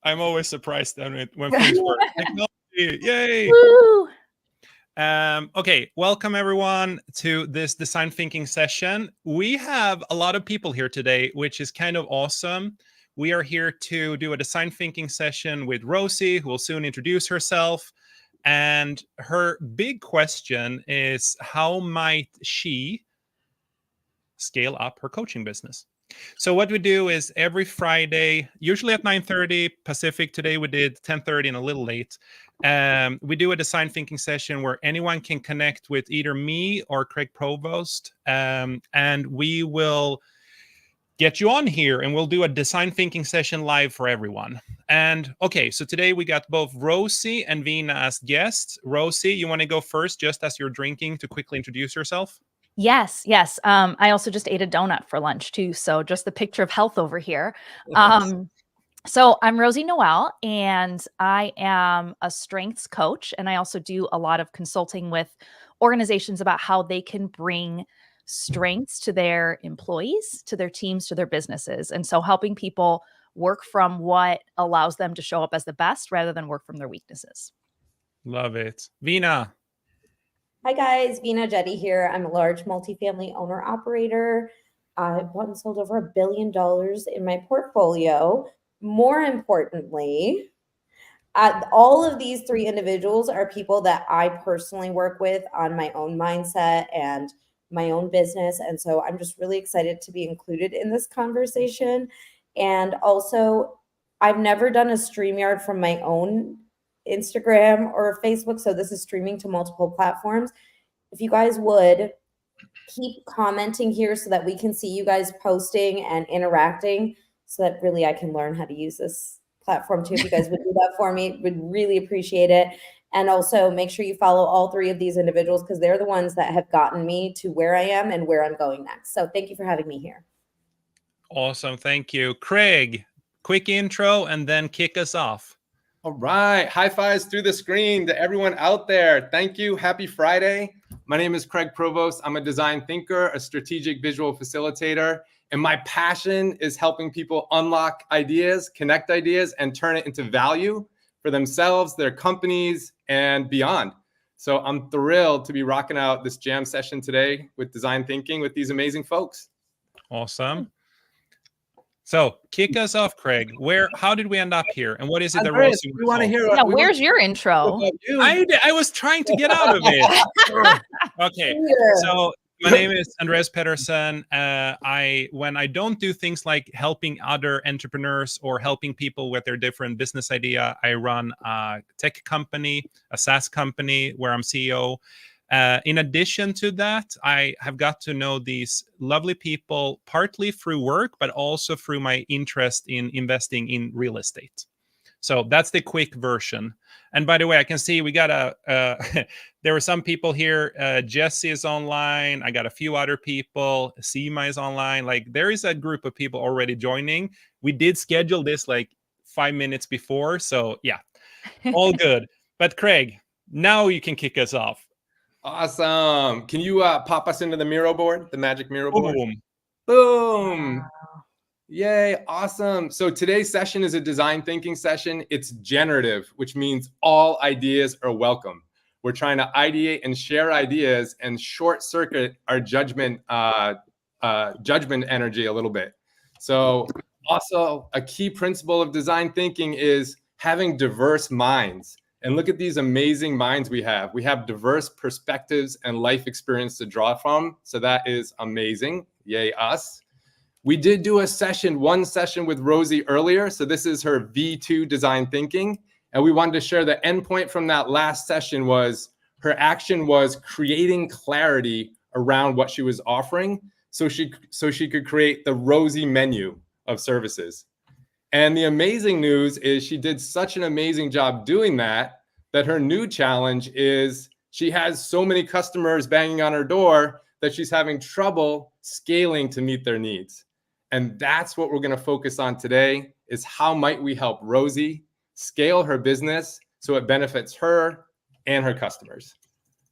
I'm always surprised when things work. Technology, yay! Woo! Okay, welcome everyone to this design thinking session. We have a lot of people here today, which is kind of awesome. We are here to do a design thinking session with Rosie, who will soon introduce herself. And her big question is, how might she scale up her coaching business? So what we do is every Friday, usually at 9:30 Pacific. Today we did 10:30 and a little late. We do a design thinking session where anyone can connect with either me or Craig Provost, and we will get you on here and we'll do a design thinking session live for everyone. And okay, so today we got both Rosie and Vina as guests. Rosie, you want to go first just as you're drinking to quickly introduce yourself? Yes. I also just ate a donut for lunch too. So just the picture of health over here. So I'm Rosie Noel, and I am a strengths coach. And I also do a lot of consulting with organizations about how they can bring strengths to their employees, to their teams, to their businesses. And so helping people work from what allows them to show up as the best rather than work from their weaknesses. Love it. Vina. Hi guys, Vina Jetty here. I'm a large multifamily owner operator. I've bought and sold over $1 billion in my portfolio. More importantly, all of these three individuals are people that I personally work with on my own mindset and my own business. And so I'm just really excited to be included in this conversation. And also, I've never done a StreamYard from my own Instagram or Facebook. So this is streaming to multiple platforms. If you guys would keep commenting here so that we can see you guys posting and interacting, so that really I can learn how to use this platform too. If you guys would do that for me, would really appreciate it. And also make sure you follow all three of these individuals because they're the ones that have gotten me to where I am and where I'm going next. So thank you for having me here. Awesome. Thank you. Craig, quick intro and then kick us off. All right. High fives through the screen to everyone out there. Thank you. Happy Friday. My name is Craig Provost. I'm a design thinker, a strategic visual facilitator, and my passion is helping people unlock ideas, connect ideas, and turn it into value for themselves, their companies, and beyond. So I'm thrilled to be rocking out this jam session today with design thinking with these amazing folks. Awesome. So kick us off, Craig. How did we end up here? And what is it Andreas, that we want to hear? Yeah, where's your intro? I was trying to get out of it. Okay, so my name is Andreas Pedersen. When I don't do things like helping other entrepreneurs or helping people with their different business idea, I run a tech company, a SaaS company where I'm CEO. In addition to that, I have got to know these lovely people partly through work, but also through my interest in investing in real estate. So that's the quick version. And by the way, I can see we got there were some people here. Jesse is online. I got a few other people. Seema is online. Like there is a group of people already joining. We did schedule this like 5 minutes before. So yeah, all good. But Craig, now you can kick us off. Awesome. Can you pop us into the Miro board, the magic Miro board? Boom. Wow. Yay. Awesome. So today's session is a design thinking session. It's generative, which means all ideas are welcome. We're trying to ideate and share ideas and short circuit our judgment energy a little bit. So also a key principle of design thinking is having diverse minds. And look at these amazing minds we have. We have diverse perspectives and life experience to draw from. So that is amazing. Yay, us. We did do one session with Rosie earlier. So this is her V2 design thinking. And we wanted to share the endpoint from that last session was her action was creating clarity around what she was offering. So she could create the Rosie menu of services. And the amazing news is she did such an amazing job doing that her new challenge is she has so many customers banging on her door that she's having trouble scaling to meet their needs. And that's what we're going to focus on today is how might we help Rosie scale her business so it benefits her and her customers.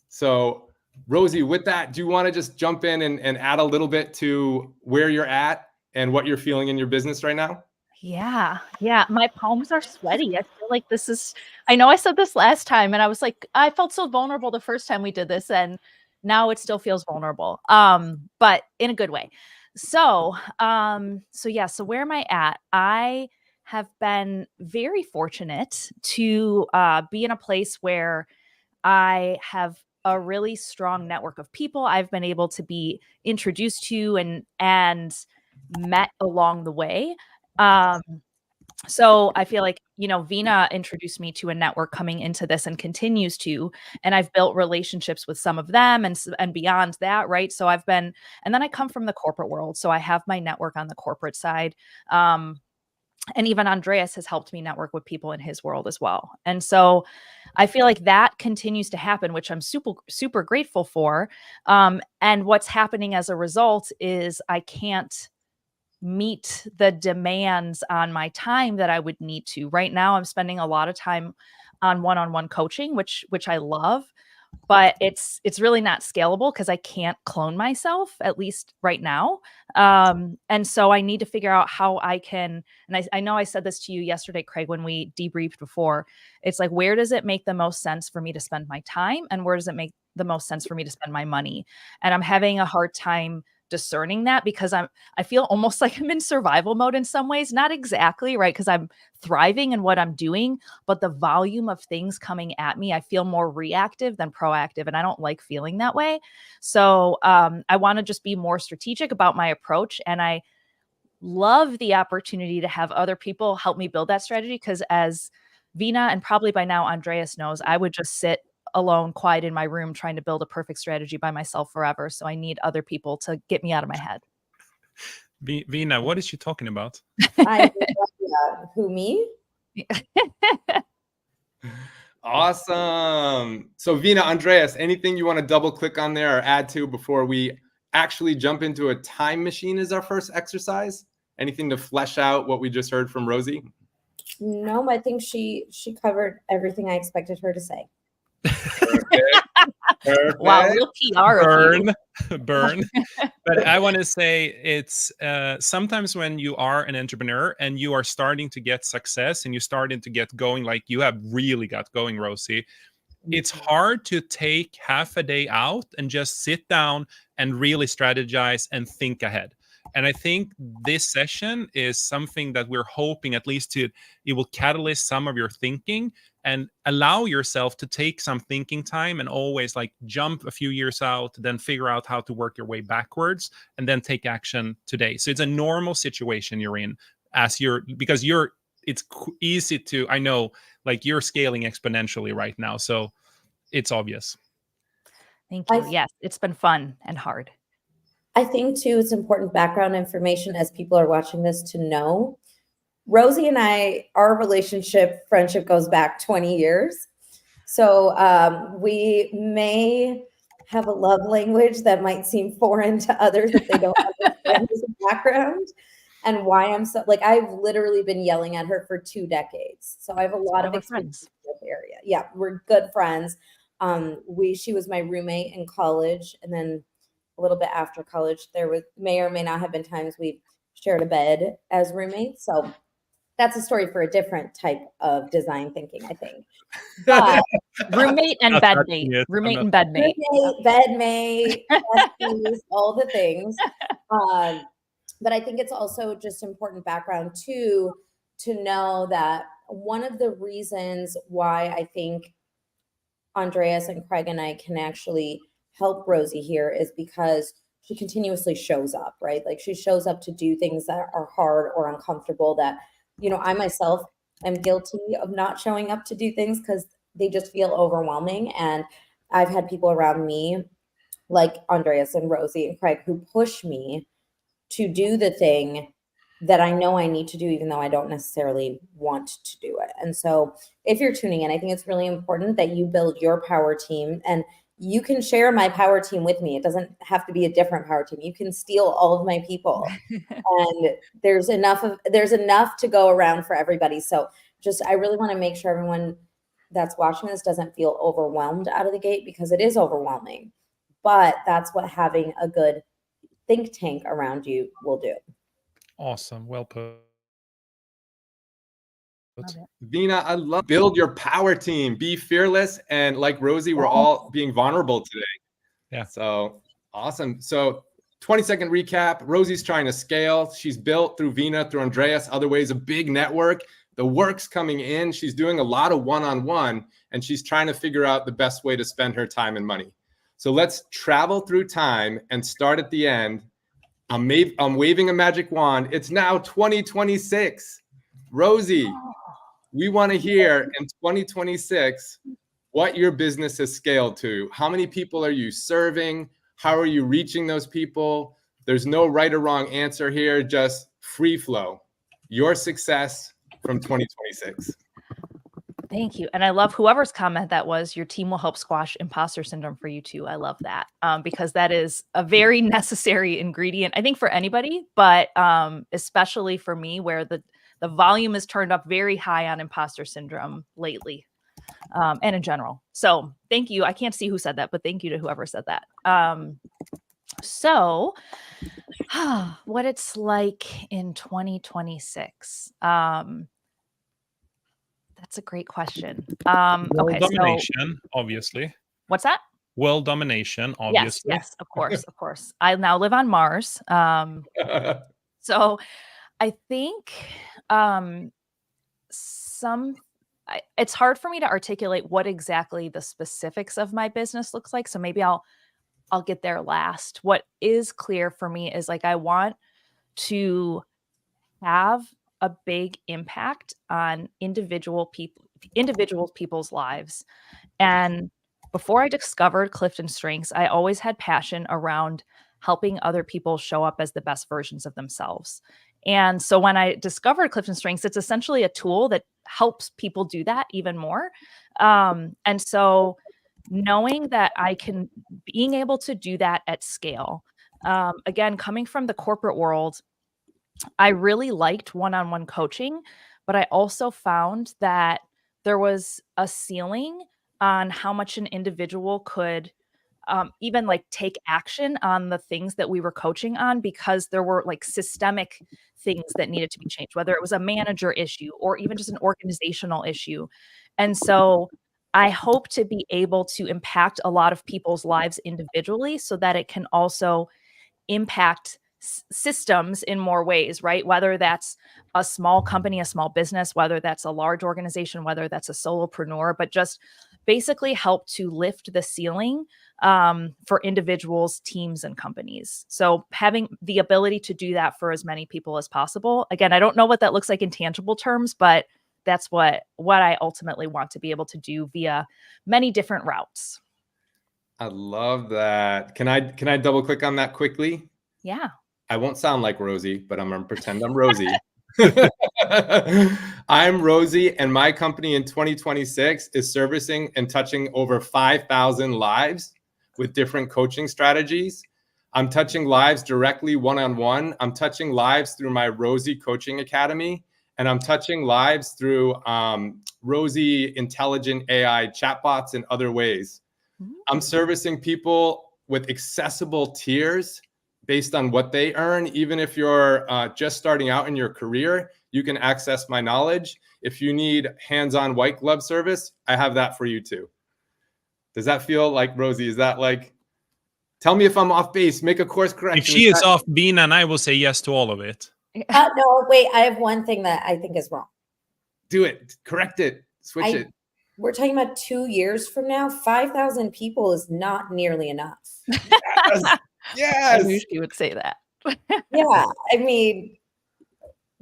So Rosie, with that, do you want to just jump in and add a little bit to where you're at and what you're feeling in your business right now? Yeah. Yeah. My palms are sweaty. I feel like this is, I know I said this last time and I was like, I felt so vulnerable the first time we did this and now it still feels vulnerable. But in a good way. So where am I at? I have been very fortunate to be in a place where I have a really strong network of people I've been able to be introduced to and met along the way. Um, so I feel like, Vina introduced me to a network coming into this and continues to, and I've built relationships with some of them and beyond that, right? So and then I come from the corporate world, so I have my network on the corporate side. And even Andreas has helped me network with people in his world as well. And so I feel like that continues to happen, which I'm super, super grateful for. And what's happening as a result is I can't meet the demands on my time that I would need to. Right now, I'm spending a lot of time on one-on-one coaching, which I love, but it's really not scalable because I can't clone myself, at least right now. And so I need to figure out how I can, and I know I said this to you yesterday, Craig, when we debriefed before. It's like, where does it make the most sense for me to spend my time? And where does it make the most sense for me to spend my money? And I'm having a hard time discerning that because I feel almost like I'm in survival mode in some ways. Not exactly, right? Because I'm thriving in what I'm doing, but the volume of things coming at me, I feel more reactive than proactive. And I don't like feeling that way. So I want to just be more strategic about my approach. And I love the opportunity to have other people help me build that strategy. Because as Vina and probably by now Andreas knows, I would just sit alone, quiet in my room, trying to build a perfect strategy by myself forever. So I need other people to get me out of my head. Vina, what is she talking about? Who, me? Awesome. So Vina, Andreas, anything you want to double click on there or add to before we actually jump into a time machine as our first exercise? Anything to flesh out what we just heard from Rosie? No, I think she covered everything I expected her to say. Perfect. Wow, real PR of you. Burn. But I want to say it's sometimes when you are an entrepreneur and you are starting to get success and you're starting to get going, like you have really got going, Rosie, it's hard to take half a day out and just sit down and really strategize and think ahead. And I think this session is something that we're hoping at least it will catalyze some of your thinking and allow yourself to take some thinking time and always like jump a few years out, then figure out how to work your way backwards and then take action today. So it's a normal situation you're in because it's easy to, I know, like you're scaling exponentially right now. So it's obvious. Thank you. Yes, it's been fun and hard. I think too, it's important background information as people are watching this to know. Rosie and I, our friendship goes back 20 years. So we may have a love language that might seem foreign to others if they don't understand his background and why I'm so, like, I've literally been yelling at her for 2 decades. So I have a lot of experience in this area. Yeah, we're good friends. She was my roommate in college, and then a little bit after college, there may or may not have been times we shared a bed as roommates. So that's a story for a different type of design thinking, I think. But roommate and bedmate, roommate and bedmate, bedmate, all the things. But I think it's also just important background too, to know that one of the reasons why I think Andreas and Craig and I can actually help Rosie here is because she continuously shows up, right? Like she shows up to do things that are hard or uncomfortable that, I myself am guilty of not showing up to do things because they just feel overwhelming. And I've had people around me like Andreas and Rosie and Craig who push me to do the thing that I know I need to do, even though I don't necessarily want to do it. And so if you're tuning in, I think it's really important that you build your power team, and you can share my power team with me. It doesn't have to be a different power team. You can steal all of my people and there's enough to go around for everybody. So I really want to make sure everyone that's watching this doesn't feel overwhelmed out of the gate, because it is overwhelming, but that's what having a good think tank around you will do. Awesome. Well put. Love it. Vina, I love build your power team, be fearless. And like Rosie, we're all being vulnerable today. Yeah. So awesome. So 20-second recap. Rosie's trying to scale. She's built through Vina, through Andreas, other ways, a big network. The work's coming in. She's doing a lot of one-on-one, and she's trying to figure out the best way to spend her time and money. So let's travel through time and start at the end. I'm waving a magic wand. It's now 2026. Rosie, we want to hear in 2026 what your business has scaled to. How many people are you serving? How are you reaching those people? There's no right or wrong answer here, just free flow. Your success from 2026. Thank you. And I love whoever's comment that was, your team will help squash imposter syndrome for you too. I love that because that is a very necessary ingredient, I think, for anybody, but especially for me, where the volume is turned up very high on imposter syndrome lately and in general. So thank you. I can't see who said that, but thank you to whoever said that. So what it's like in 2026. That's a great question. World Okay, domination, obviously. What's that? World domination, obviously. Yes, of course, of course. I now live on Mars. So I think it's hard for me to articulate what exactly the specifics of my business looks like. So maybe I'll get there last. What is clear for me is like I want to have a big impact on individual people's lives. And before I discovered Clifton Strengths, I always had passion around helping other people show up as the best versions of themselves. And so when I discovered Clifton Strengths, it's essentially a tool that helps people do that even more. And so knowing that being able to do that at scale, again, coming from the corporate world, I really liked one-on-one coaching, but I also found that there was a ceiling on how much an individual could even like take action on the things that we were coaching on, because there were like systemic things that needed to be changed, whether it was a manager issue or even just an organizational issue. And so I hope to be able to impact a lot of people's lives individually so that it can also impact systems in more ways, right? Whether that's a small company, a small business, whether that's a large organization, whether that's a solopreneur, but just basically help to lift the ceiling for individuals, teams, and companies. So having the ability to do that for as many people as possible. Again, I don't know what that looks like in tangible terms, but that's what I ultimately want to be able to do via many different routes. I love that. Can I double click on that quickly? Yeah. I won't sound like Rosie, but I'm going to pretend I'm Rosie. I'm Rosie, and my company in 2026 is servicing and touching over 5,000 lives with different coaching strategies. I'm touching lives directly one-on-one. I'm touching lives through my Rosie Coaching Academy, and I'm touching lives through Rosie Intelligent AI chatbots and other ways. I'm servicing people with accessible tiers based on what they earn. Even if you're just starting out in your career, you can access my knowledge. If you need hands-on white glove service, I have that for you too. Does that feel like, Rosie, is that like, tell me if I'm off base, make a course correction. If she is off, Bina and I will say yes to all of it. No, wait, I have one thing that I think is wrong. Do it, correct it, switch it. We're talking about 2 years from now. 5,000 people is not nearly enough. Yes. I knew she would say that. Yeah, I mean,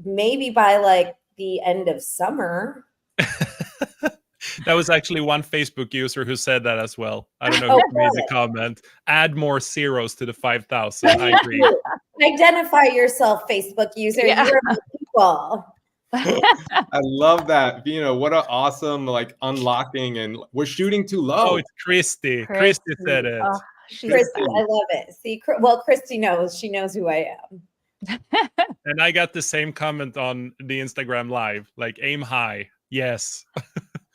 maybe by like the end of summer. That was actually one Facebook user who said that as well. I don't know who made the comment. Add more zeros to the 5,000. I agree. Identify yourself, Facebook user. Yeah. You're the people. I love that. Vina, what an awesome like unlocking, and we're shooting too low. Oh, it's Christy. Christy said it. Oh, Christy, I love it. See, well, Christy knows. She knows who I am. And I got the same comment on the Instagram live, like aim high. Yes.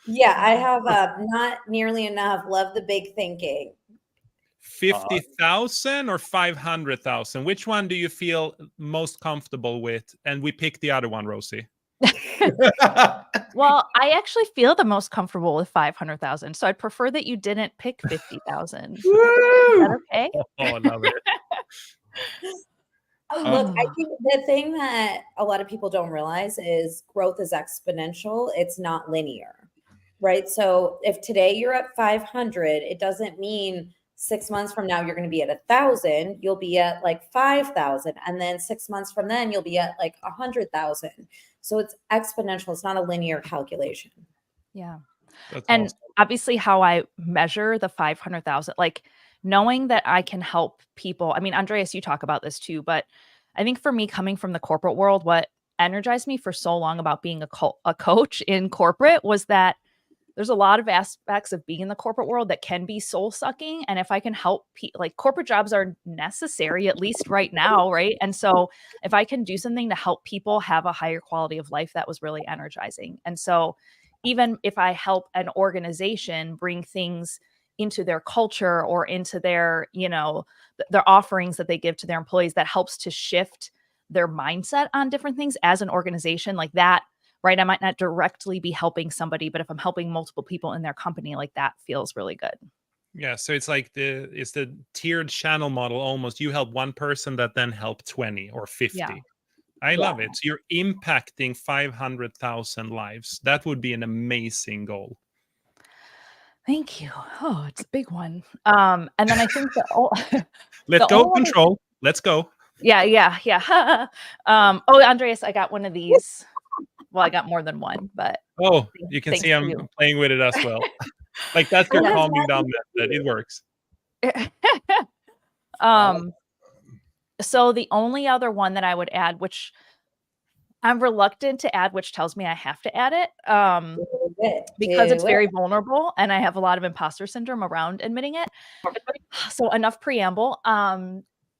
Yeah, I have not nearly enough. Love the big thinking. 50,000 or 500,000? Which one do you feel most comfortable with? And we pick the other one, Rosie. Well, I actually feel the most comfortable with 500,000, so I'd prefer that you didn't pick 50,000. Is that okay? Oh, I love it. Look, I think the thing that a lot of people don't realize is growth is exponential. It's not linear, right? So if today you're at 500, it doesn't mean 6 months from now you're going to be at 1,000. You'll be at like 5,000, and then 6 months from then you'll be at like 100,000. So it's exponential. It's not a linear calculation. Yeah. That's And awesome. obviously how I measure the 500,000, like knowing that I can help people. I mean, Andreas, you talk about this too, but I think for me, coming from the corporate world, what energized me for so long about being a coach in corporate was that there's a lot of aspects of being in the corporate world that can be soul sucking. And if I can help like corporate jobs are necessary, at least right now. Right. And so if I can do something to help people have a higher quality of life, that was really energizing. And so even if I help an organization bring things into their culture or into their, their offerings that they give to their employees, that helps to shift their mindset on different things as an organization like that, right? I might not directly be helping somebody, but if I'm helping multiple people in their company, like that feels really good. Yeah, so it's like it's the tiered channel model almost. You help one person that then help 20 or 50. Yeah. I Yeah. love it. So you're impacting 500,000 lives. That would be an amazing goal. Thank you. Oh, it's a big one. And then I think Let's the go only- control. Let's go. Yeah. Oh, Andreas, I got one of these. Well, I got more than one, but Oh, you can thanks see to I'm you. playing with it as well. Like that's your Yeah. calming down method. It works. So the only other one that I would add, which I'm reluctant to add, which tells me I have to add it, because it's very vulnerable and I have a lot of imposter syndrome around admitting it. So enough preamble.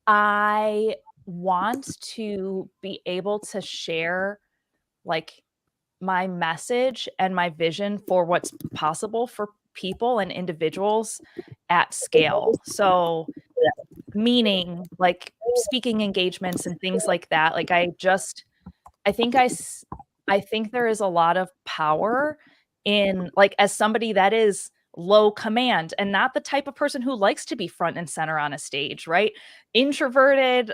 I want to be able to share like my message and my vision for what's possible for people and individuals at scale. So meaning like speaking engagements and things like that. Like I think there is a lot of power in like as somebody that is low command and not the type of person who likes to be front and center on a stage, right? Introverted,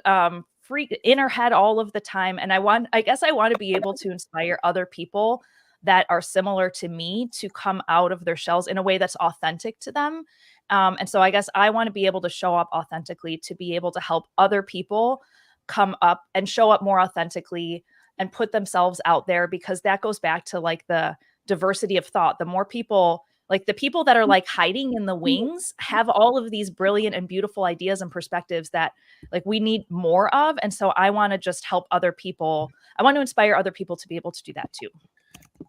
freak in her head all of the time. And I guess I want to be able to inspire other people that are similar to me to come out of their shells in a way that's authentic to them. And so I guess I want to be able to show up authentically to be able to help other people come up and show up more authentically and put themselves out there, because that goes back to like the diversity of thought. The more people, like the people that are like hiding in the wings have all of these brilliant and beautiful ideas and perspectives that like we need more of. And so I want to just help other people. I want to inspire other people to be able to do that too.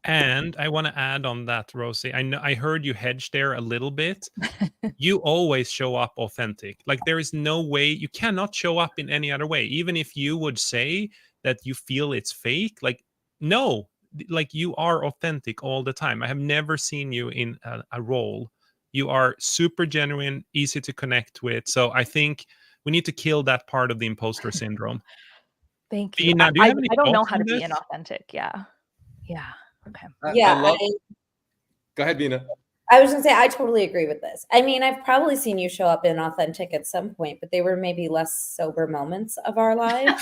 And I want to add on that, Rosie. I heard you hedge there a little bit. You always show up authentic. Like there is no way you cannot show up in any other way. Even if you would say that you feel it's fake, like no, like you are authentic all the time. I have never seen you in a role. You are super genuine, easy to connect with. So I think we need to kill that part of the imposter syndrome. Thank you. Ina, do you have any I don't know thoughts how on to be this? inauthentic. Yeah. Okay. Go ahead, Vina. I was gonna say I totally agree with this. I mean, I've probably seen you show up inauthentic at some point, but they were maybe less sober moments of our lives.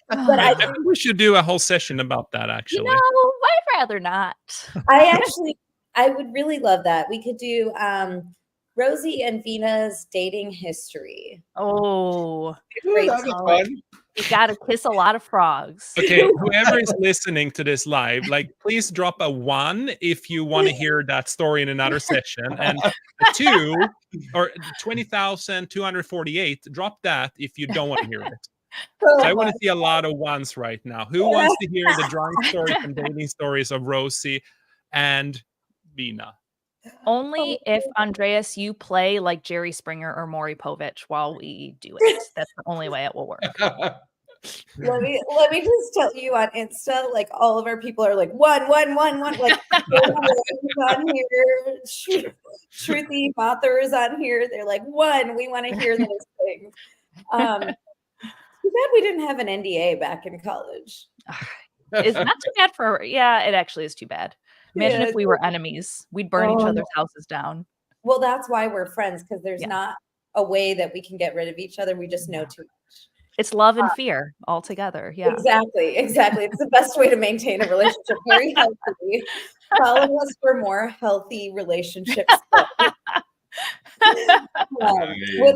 But I think we should do a whole session about that, actually. I'd rather not. I would really love that. We could do Rosie and Vina's dating history. Oh, Great. That'd be fun. You got to kiss a lot of frogs. Okay, whoever is listening to this live, like, please drop a 1 if you want to hear that story in another session, and a 2 or 20,248. Drop that if you don't want to hear it. So I want to see a lot of 1s right now. Who wants to hear the drunk stories and dating stories of Rosie and Vina? Only if, Andreas, you play like Jerry Springer or Maury Povich while we do it. That's the only way it will work. Let me just tell you on Insta, like all of our people are like one. Like on here, Truthy Mother is on here. They're like 1. We want to hear those things. Too bad we didn't have an NDA back in college. It's not too bad for, yeah, it actually is too bad. Imagine Yeah, if we were enemies. We'd burn each other's houses down. well, that's why we're friends, because there's Yeah. not a way that we can get rid of each other. We just know too much. It's love and fear all together. Yeah. Exactly. It's the best way to maintain a relationship. Very healthy. Follow us for more healthy relationships. With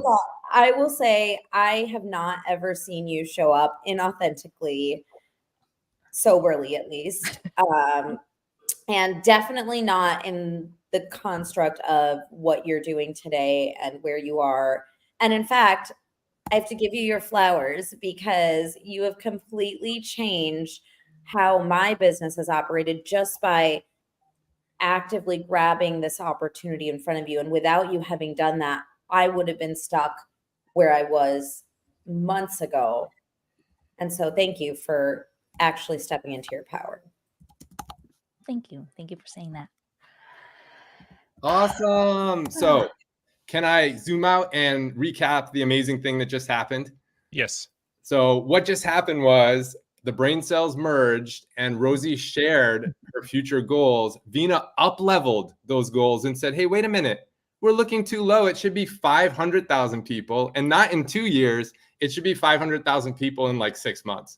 that, I will say I have not ever seen you show up inauthentically, soberly at least, and definitely not in the construct of what you're doing today and where you are. And in fact, I have to give you your flowers because you have completely changed how my business has operated just by actively grabbing this opportunity in front of you. And without you having done that, I would have been stuck where I was months ago. And so thank you for actually stepping into your power. Thank you. Thank you for saying that. Awesome. So can I zoom out and recap the amazing thing that just happened? Yes. So what just happened was the brain cells merged and Rosie shared her future goals. Vina up-leveled those goals and said, hey, wait a minute. We're looking too low. It should be 500,000 people, and not in 2 years. It should be 500,000 people in like 6 months,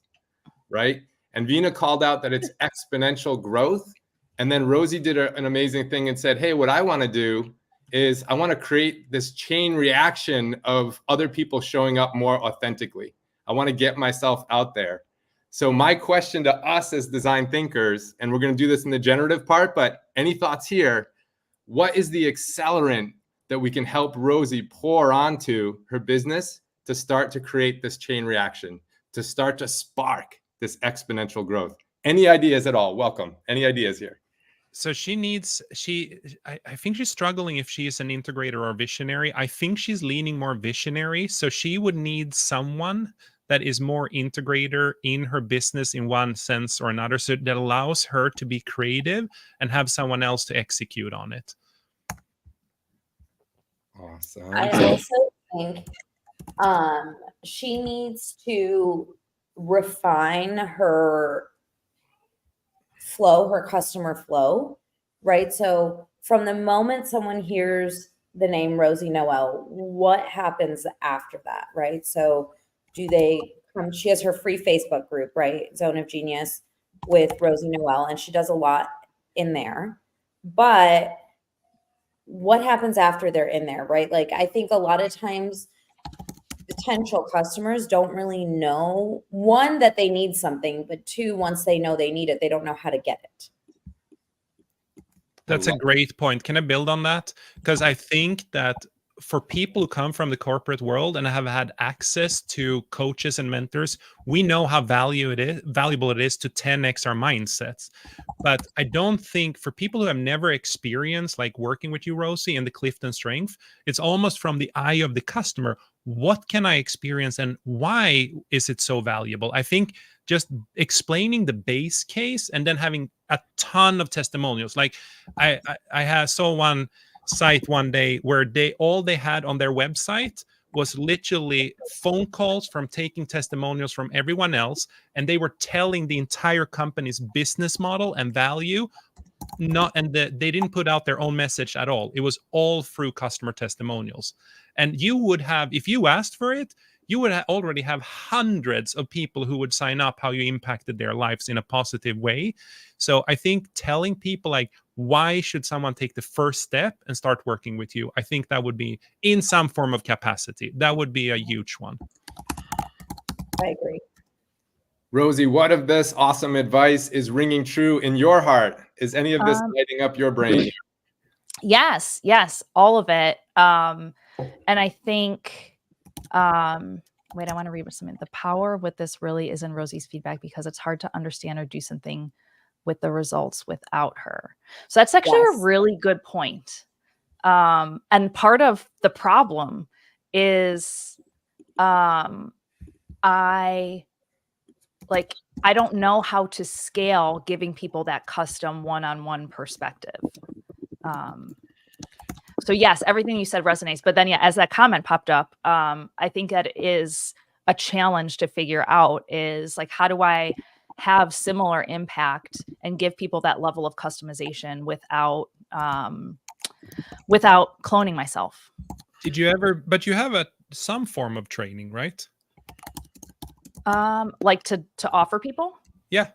right? And Vina called out that it's exponential growth. And then Rosie did an amazing thing and said, hey, what I want to do is I want to create this chain reaction of other people showing up more authentically. I want to get myself out there. So my question to us as design thinkers, and we're going to do this in the generative part, but any thoughts here? What is the accelerant that we can help Rosie pour onto her business to start to create this chain reaction, to start to spark this exponential growth? Any ideas at all? Welcome. Any ideas here? So I think she's struggling if she is an integrator or visionary. I think she's leaning more visionary. So she would need someone that is more integrator in her business in one sense or another. So that allows her to be creative and have someone else to execute on it. Awesome. I also think she needs to refine her flow, her customer flow, right? So from the moment someone hears the name Rosie Noel, what happens after that, right? So do they come? She has her free Facebook group, right? Zone of Genius with Rosie Noel, and she does a lot in there. But what happens after they're in there, right? Like, I think a lot of times potential customers don't really know, one, that they need something, but two, once they know they need it, they don't know how to get it. That's a great point. Can I build on that? Because I think that for people who come from the corporate world and have had access to coaches and mentors, we know how valuable it is to 10x our mindsets. But I don't think for people who have never experienced like working with you, Rosie, and the Clifton Strength, it's almost from the eye of the customer. What can I experience and why is it so valuable? I think just explaining the base case and then having a ton of testimonials. Like I saw one site one day where all they had on their website was literally phone calls from taking testimonials from everyone else, and they were telling the entire company's business model and value. They didn't put out their own message at all. It was all through customer testimonials. And you would have, if you asked for it, you would already have hundreds of people who would sign up how you impacted their lives in a positive way. So I think telling people like, why should someone take the first step and start working with you? I think that would be in some form of capacity. That would be a huge one. I agree. Rosie, what of this awesome advice is ringing true in your heart? Is any of this lighting up your brain? Yes, all of it. And I think, wait, I want to read something. The power with this really is in Rosie's feedback because it's hard to understand or do something with the results without her. So that's actually a really good point. And part of the problem is I don't know how to scale giving people that custom one-on-one perspective. So yes, everything you said resonates. But then, yeah, as that comment popped up, I think that is a challenge to figure out is like, how do I have similar impact and give people that level of customization without cloning myself. Did you ever, but you have some form of training, right? Like to offer people? Yeah.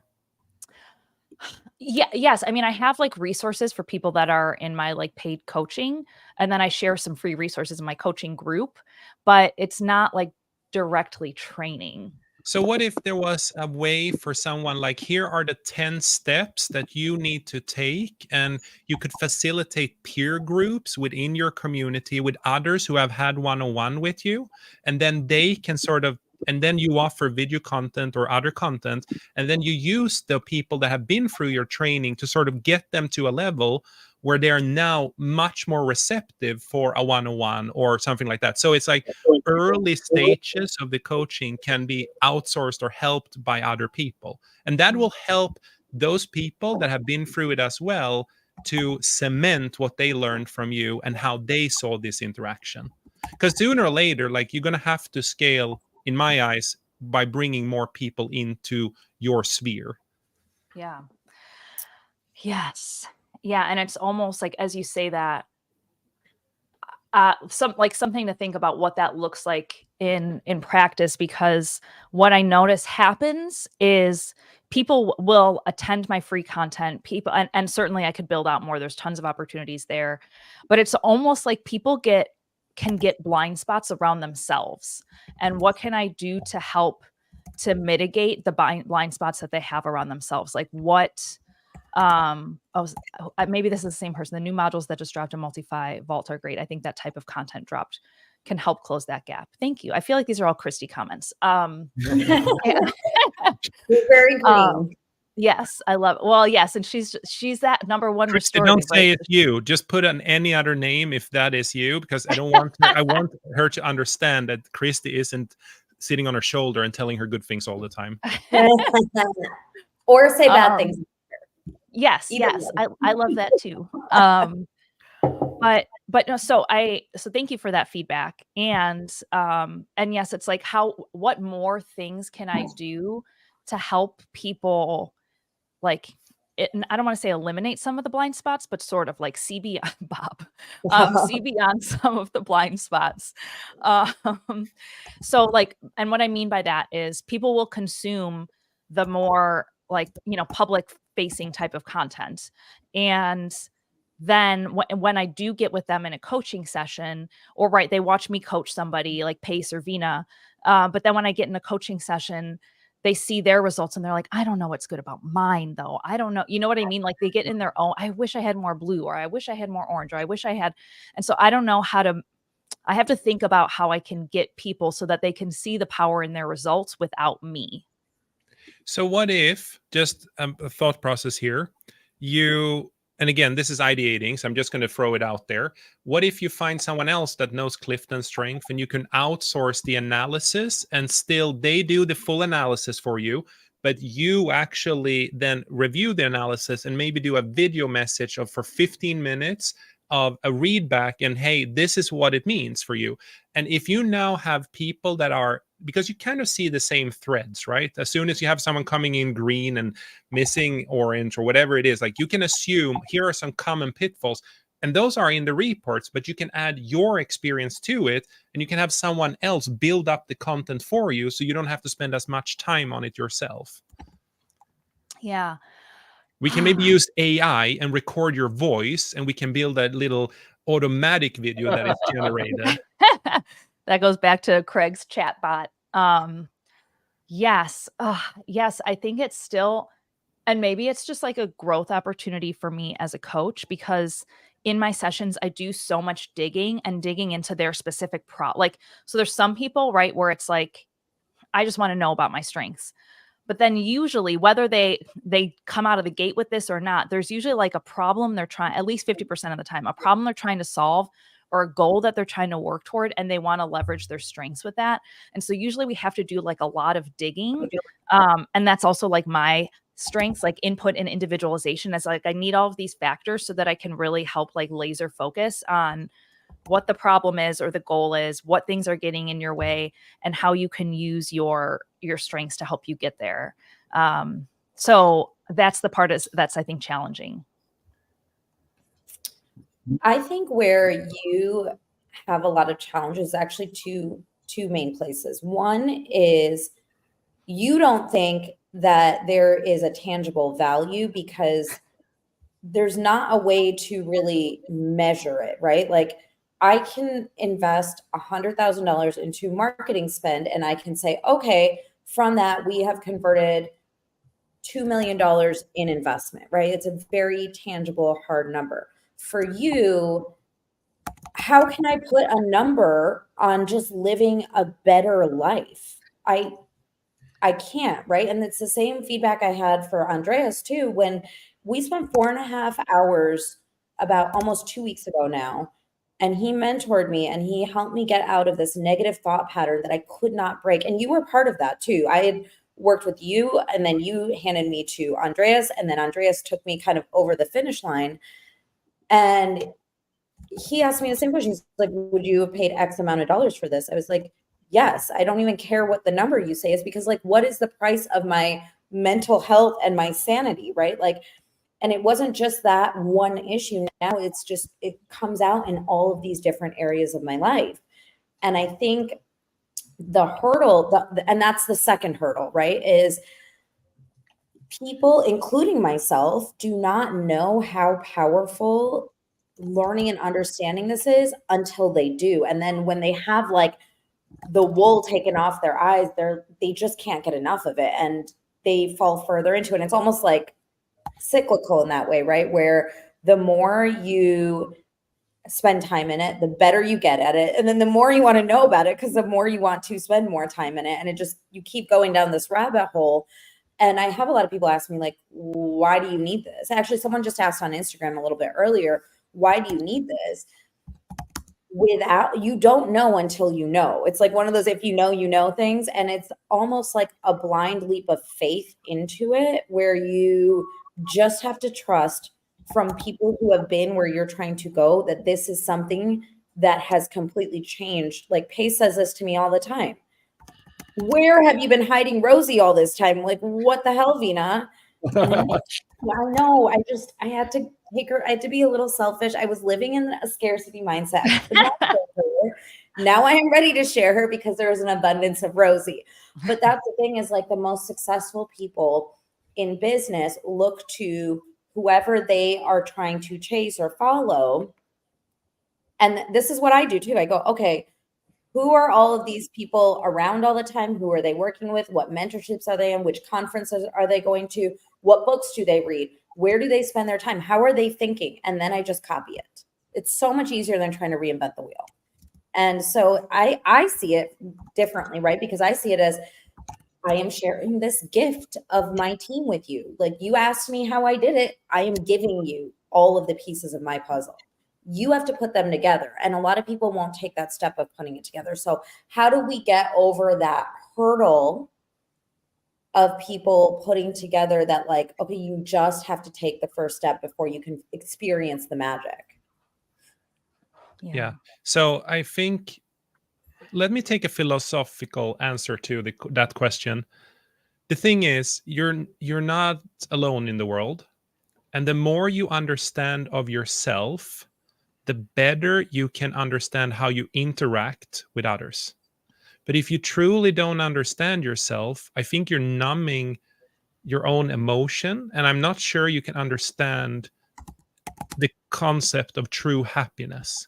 Yeah. Yes. I mean, I have like resources for people that are in my like paid coaching, and then I share some free resources in my coaching group, but it's not like directly training. So what if there was a way for someone like, here are the 10 steps that you need to take, and you could facilitate peer groups within your community with others who have had one-on-one with you, and then they can sort of, and then you offer video content or other content, and then you use the people that have been through your training to sort of get them to a level where they are now much more receptive for a one-on-one or something like that. So it's like early stages of the coaching can be outsourced or helped by other people. And that will help those people that have been through it as well to cement what they learned from you and how they saw this interaction. Because sooner or later, like, you're going to have to scale, in my eyes, by bringing more people into your sphere. Yeah. Yes. Yeah. And it's almost like, as you say that, something to think about what that looks like in practice, because what I notice happens is people will attend my free content, people, and certainly I could build out more. There's tons of opportunities there, but it's almost like people can get blind spots around themselves. And what can I do to help to mitigate the blind spots that they have around themselves? Like what, maybe this is the same person. The new modules that just dropped in Multify Vault are great. I think that type of content dropped can help close that gap. Thank you. I feel like these are all Christy comments. You're very green. Yes, I love it. Well, yes, and she's that number one Christy, restorative. don't say it's you. Just put on any other name if that is you, because I don't want her, I want her to understand that Christy isn't sitting on her shoulder and telling her good things all the time. Or say bad things. Yes, Either yes, I love that too. But no, so thank you for that feedback. And yes, it's like, what more things can I do to help people, like, and I don't want to say eliminate some of the blind spots, but sort of like see beyond Bob, see beyond some of the blind spots. So like, and what I mean by that is people will consume the more like, public facing type of content. And then when I do get with them in a coaching session, or they watch me coach somebody like Pace or Vina. But then when I get in a coaching session, they see their results and they're like, I don't know what's good about mine though. I don't know. You know what I mean? Like they get in their own, I wish I had more blue, or I wish I had more orange, or I wish I had. And so I don't know I have to think about how I can get people so that they can see the power in their results without me. So what if, just a thought process here, and again, this is ideating, so I'm just going to throw it out there. What if you find someone else that knows Clifton strength, and you can outsource the analysis, and still they do the full analysis for you, but you actually then review the analysis and maybe do a video message for 15 minutes of a read back, and hey, this is what it means for you. And if you now have people that are, because you kind of see the same threads, right? As soon as you have someone coming in green and missing orange or whatever it is, like, you can assume here are some common pitfalls, and those are in the reports, but you can add your experience to it, and you can have someone else build up the content for you, so you don't have to spend as much time on it yourself. Yeah. We can maybe use AI and record your voice, and we can build a little automatic video that is generated. That goes back to Craig's chat bot. Yes. Yes. I think it's still, and maybe it's just like a growth opportunity for me as a coach, because in my sessions, I do so much digging into their specific so there's some people, right, where it's like, I just want to know about my strengths. But then usually, whether they come out of the gate with this or not, there's usually like a problem they're trying, at least 50% of the time, a problem they're trying to solve, or a goal that they're trying to work toward, and they want to leverage their strengths with that. And so usually we have to do like a lot of digging. And that's also like my strengths, like input and individualization. As like, I need all of these factors so that I can really help like laser focus on what the problem is or the goal is, what things are getting in your way, and how you can use your strengths to help you get there. So that's the part that's I think challenging. I think where you have a lot of challenges, actually two main places. One is you don't think that there is a tangible value because there's not a way to really measure it, right? Like I can invest $100,000 into marketing spend and I can say, okay, from that we have converted $2 million in investment, right? It's a very tangible, hard number. For you, how can I put a number on just living a better life? I can't, right? And it's the same feedback I had for Andreas too, when we spent 4.5 hours about almost 2 weeks ago now. And he mentored me and he helped me get out of this negative thought pattern that I could not break. And you were part of that too. I had worked with you and then you handed me to Andreas, and then Andreas took me kind of over the finish line. And he asked me the same question. He's like, would you have paid X amount of dollars for this? I was like, yes. I don't even care what the number you say is, because like, what is the price of my mental health and my sanity, right? Like, and it wasn't just that one issue. Now it's just, it comes out in all of these different areas of my life. And I think the hurdle, and that's the second hurdle, right, is people, including myself, do not know how powerful learning and understanding this is until they do. And then when they have like the wool taken off their eyes, they just can't get enough of it and they fall further into it. And it's almost like cyclical in that way, right? Where the more you spend time in it, the better you get at it. And then the more you want to know about it, because the more you want to spend more time in it. And it just, you keep going down this rabbit hole. And I have a lot of people ask me like, why do you need this? Actually, someone just asked on Instagram a little bit earlier, why do you need this? Without, you don't know until you know. It's like one of those, if you know things. And it's almost like a blind leap of faith into it, where you just have to trust from people who have been where you're trying to go, that this is something that has completely changed. Like Pace says this to me all the time. Where have you been hiding Rosie all this time? Like, what the hell, Vina? And I know. I had to take her. I had to be a little selfish. I was living in a scarcity mindset. I could not share her. Now I am ready to share her because there is an abundance of Rosie. But that's the thing, is like the most successful people in business look to whoever they are trying to chase or follow. And this is what I do too. I go, okay, who are all of these people around all the time? Who are they working with? What mentorships are they in? Which conferences are they going to? What books do they read? Where do they spend their time? How are they thinking? And then I just copy it. It's so much easier than trying to reinvent the wheel. And so I see it differently, right? Because I see it as, I am sharing this gift of my team with you. Like, you asked me how I did it. I am giving you all of the pieces of my puzzle. You have to put them together. And a lot of people won't take that step of putting it together. So how do we get over that hurdle of people putting together that, like, okay, you just have to take the first step before you can experience the magic? Yeah. So I think, let me take a philosophical answer to that question. The thing is, you're not alone in the world. And the more you understand of yourself, the better you can understand how you interact with others. But if you truly don't understand yourself, I think you're numbing your own emotion. And I'm not sure you can understand the concept of true happiness.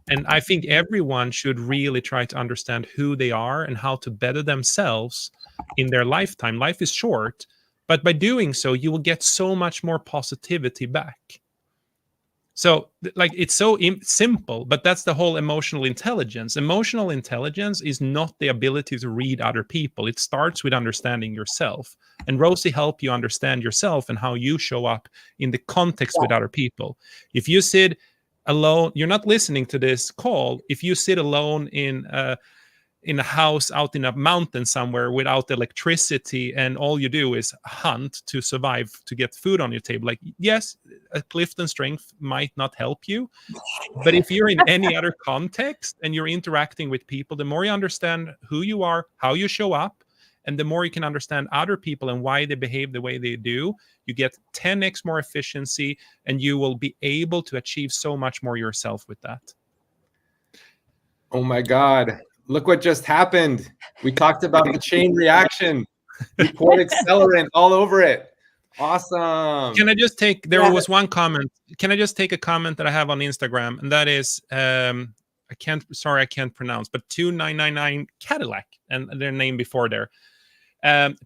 And I think everyone should really try to understand who they are and how to better themselves in their lifetime. Life is short, but by doing so, you will get so much more positivity back. So, like, it's so simple, but that's the whole emotional intelligence. Emotional intelligence is not the ability to read other people. It starts with understanding yourself. And Rosie helped you understand yourself and how you show up in the context with other people. If you sit alone, you're not listening to this call. If you sit alone in a house out in a mountain somewhere without electricity, and all you do is hunt to survive, to get food on your table, like, yes, a Clifton strength might not help you. But if you're in any other context and you're interacting with people, the more you understand who you are, how you show up, And the more you can understand other people and why they behave the way they do, you get 10x more efficiency, and you will be able to achieve so much more yourself with that. Oh my God. Look what just happened. We talked about the chain reaction. You poured accelerant all over it. Awesome. Can I just take, there was one comment. Can I just take a comment that I have on Instagram? And that is, I can't pronounce, but 2999 Cadillac and their name before there.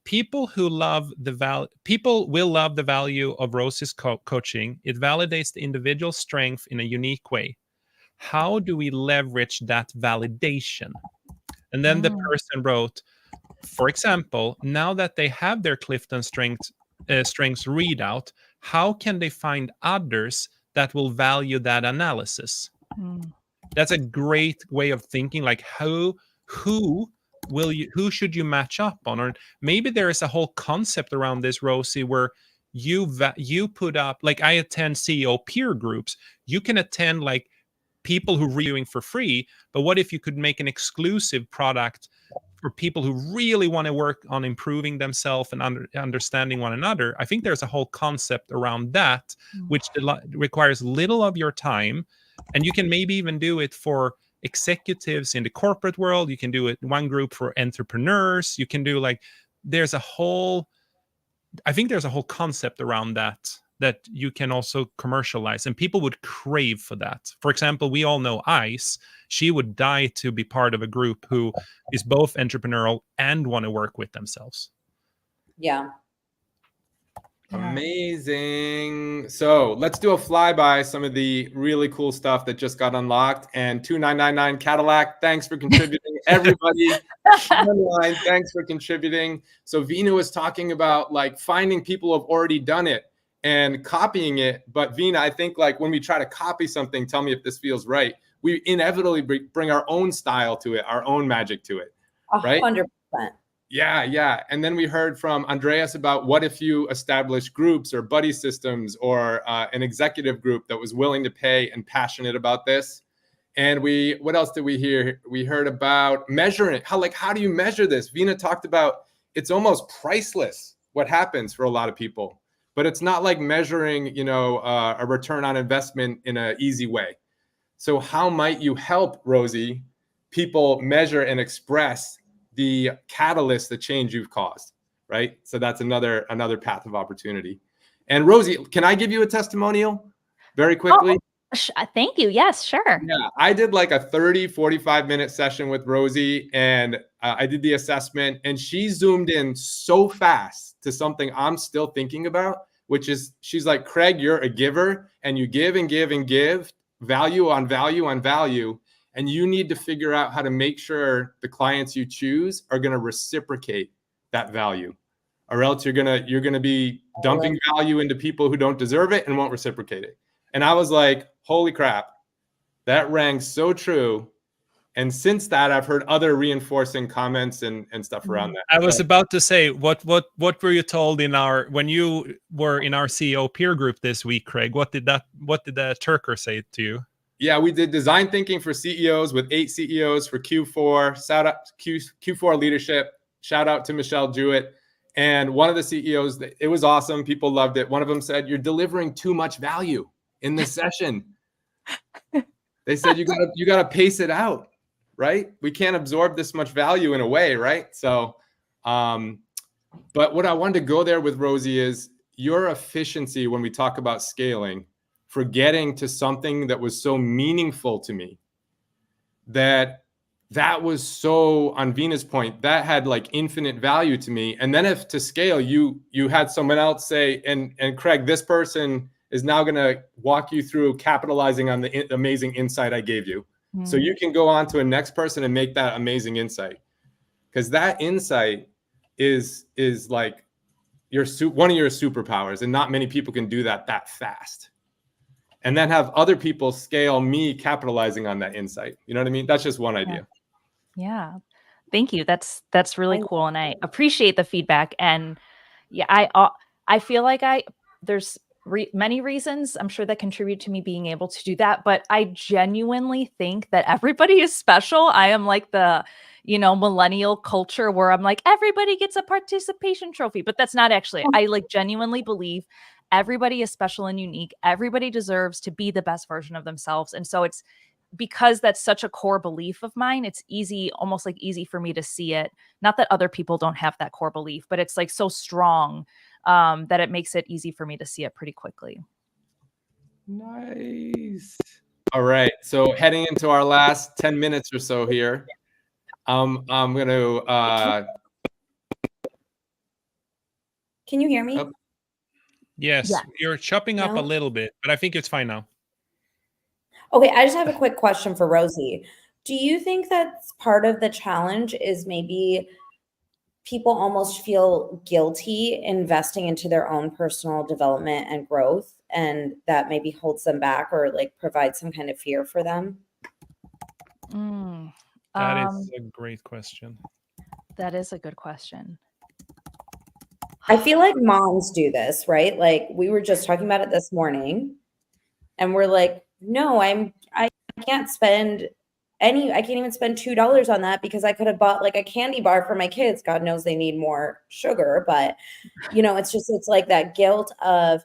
People will love the value of Rosie's coaching. It validates the individual strength in a unique way. How do we leverage that validation? And then the person wrote, for example, now that they have their Clifton strengths readout, how can they find others that will value that analysis? That's a great way of thinking. Like, who should you match up on? Or maybe there is a whole concept around this, Rosie, where you put up, like, I attend CEO peer groups. You can attend like people who are reviewing for free, but what if you could make an exclusive product for people who really want to work on improving themselves and understanding one another? I think there's a whole concept around that, which requires little of your time. And you can maybe even do it for executives in the corporate world. You can do it one group for entrepreneurs. You can do like, I think there's a whole concept around that you can also commercialize, and people would crave for that. For example, we all know Ice. She would die to be part of a group who is both entrepreneurial and want to work with themselves. Yeah. Amazing. So let's do a flyby some of the really cool stuff that just got unlocked. And 2999 Cadillac, thanks for contributing. Everybody online, thanks for contributing. So Vina was talking about like finding people who have already done it and copying it. But Vina, I think like when we try to copy something, tell me if this feels right, we inevitably bring our own style to it, our own magic to it, right? 100%. Yeah. And then we heard from Andreas about what if you establish groups or buddy systems or an executive group that was willing to pay and passionate about this. And what else did we hear? We heard about measuring it. How do you measure this? Vina talked about it's almost priceless what happens for a lot of people, but it's not like measuring, a return on investment in an easy way. So how might you help, Rosie, people measure and express the catalyst, the change you've caused, right? So that's another path of opportunity. And Rosie, can I give you a testimonial very quickly? Thank you. Yes, sure. Yeah, I did like a 45 minute session with Rosie, and I did the assessment, and she zoomed in so fast to something I'm still thinking about, which is she's like, Craig, you're a giver, and you give and give and give, value on value on value. And you need to figure out how to make sure the clients you choose are going to reciprocate that value, or else you're going to be dumping value into people who don't deserve it and won't reciprocate it. And I was like, holy crap, that rang so true. And since that, I've heard other reinforcing comments and stuff around that. I was about to say, what were you told when you were in our CEO peer group this week, Craig? What did the Turker say to you? Yeah, we did design thinking for CEOs with 8 CEOs for Q4. Shout out Q4 leadership. Shout out to Michelle Jewett. And one of the CEOs, it was awesome. People loved it. One of them said, "You're delivering too much value in this session." They said, you gotta pace it out, right? We can't absorb this much value in a way, right? So, but what I wanted to go there with Rosie is your efficiency when we talk about scaling, for getting to something that was so meaningful to me, that was so, on Vina's point, that had like infinite value to me. And then if to scale, you had someone else say, and Craig, this person is now going to walk you through capitalizing on the amazing insight I gave you. So you can go on to a next person and make that amazing insight. Because that insight is like one of your superpowers, and not many people can do that fast. And then have other people scale me capitalizing on that insight. You know what I mean? That's just one idea. Yeah. Thank you. That's really cool. And I appreciate the feedback. And yeah, I feel like there's many reasons I'm sure that contribute to me being able to do that. But I genuinely think that everybody is special. I am like the, millennial culture where I'm like, everybody gets a participation trophy, but that's not actually, I like genuinely believe everybody is special and unique. Everybody deserves to be the best version of themselves. And so it's because that's such a core belief of mine, it's easy, almost like easy for me to see it. Not that other people don't have that core belief, but it's like so strong that it makes it easy for me to see it pretty quickly. Nice. All right. So heading into our last 10 minutes or so here, I'm going to. Can you hear me? Oh. Yes, Yeah. you're chopping up No? a little bit, but I think it's fine now. Okay, I just have a quick question for Rosie. Do you think that's part of the challenge is maybe people almost feel guilty investing into their own personal development and growth, and that maybe holds them back or like provides some kind of fear for them? That is a great question. That is a good question. I feel like moms do this, right? Like we were just talking about it this morning, and we're like, no, I can't spend I can't even spend $2 on that because I could have bought like a candy bar for my kids. God knows they need more sugar, but it's like that guilt of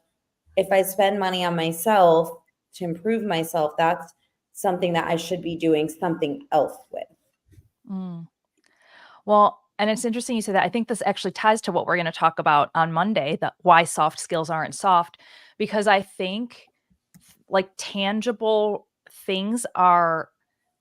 if I spend money on myself to improve myself, that's something that I should be doing something else with. Well, and it's interesting you say that. I think this actually ties to what we're going to talk about on Monday, that why soft skills aren't soft, because I think like tangible things are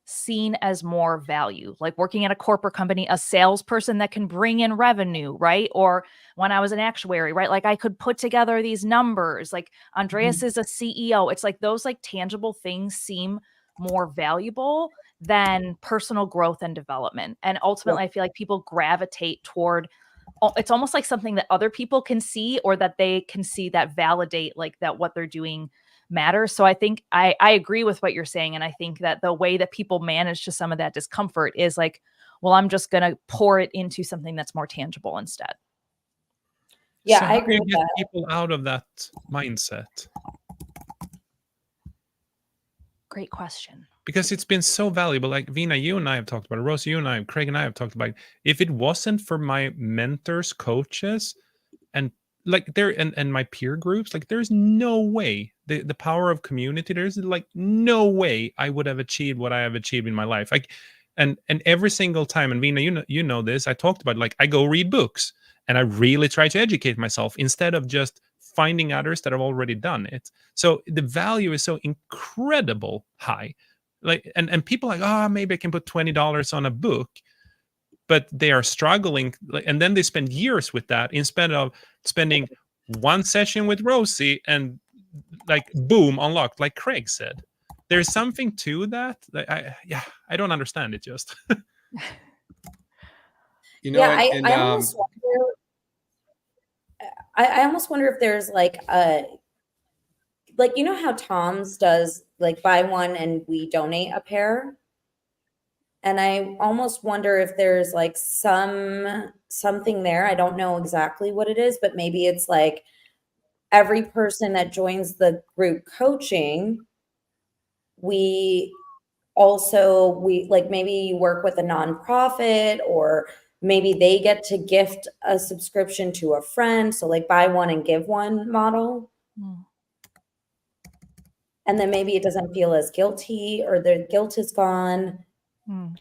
seen as more value, like working at a corporate company, a salesperson that can bring in revenue, right? Or when I was an actuary, right? Like I could put together these numbers, like Andreas is a CEO. It's like those like tangible things seem more valuable than personal growth and development. And ultimately, I feel like people gravitate toward it's almost like something that other people can see or that they can see that validate like that what they're doing matters. So I think I agree with what you're saying. And I think that the way that people manage to some of that discomfort is like, well, I'm just going to pour it into something that's more tangible instead. Yeah, So I how do agree you with get that. people out of that mindset? Great question. Because it's been so valuable. Like Vina, you and I have talked about it. Rosie, you and I, Craig and I have talked about it. If it wasn't for my mentors, coaches, and like and my peer groups, like there's no way the power of community, there's like no way I would have achieved what I have achieved in my life. Like and every single time, and Vina, you know this, I talked about like I go read books and I really try to educate myself instead of just finding others that have already done it. So the value is so incredible high. Like and people are like, oh, maybe I can put $20 on a book, but they are struggling, and then they spend years with that instead of spending one session with Rosie and like boom, unlocked, like Craig said. There's something to that. I don't understand it just. I almost wonder. I almost wonder if there's like how Tom's does like buy one and we donate a pair. And I almost wonder if there's like something there. I don't know exactly what it is, but maybe it's like every person that joins the group coaching, we like maybe you work with a nonprofit or maybe they get to gift a subscription to a friend. So like buy one and give one model. And then maybe it doesn't feel as guilty or the guilt is gone.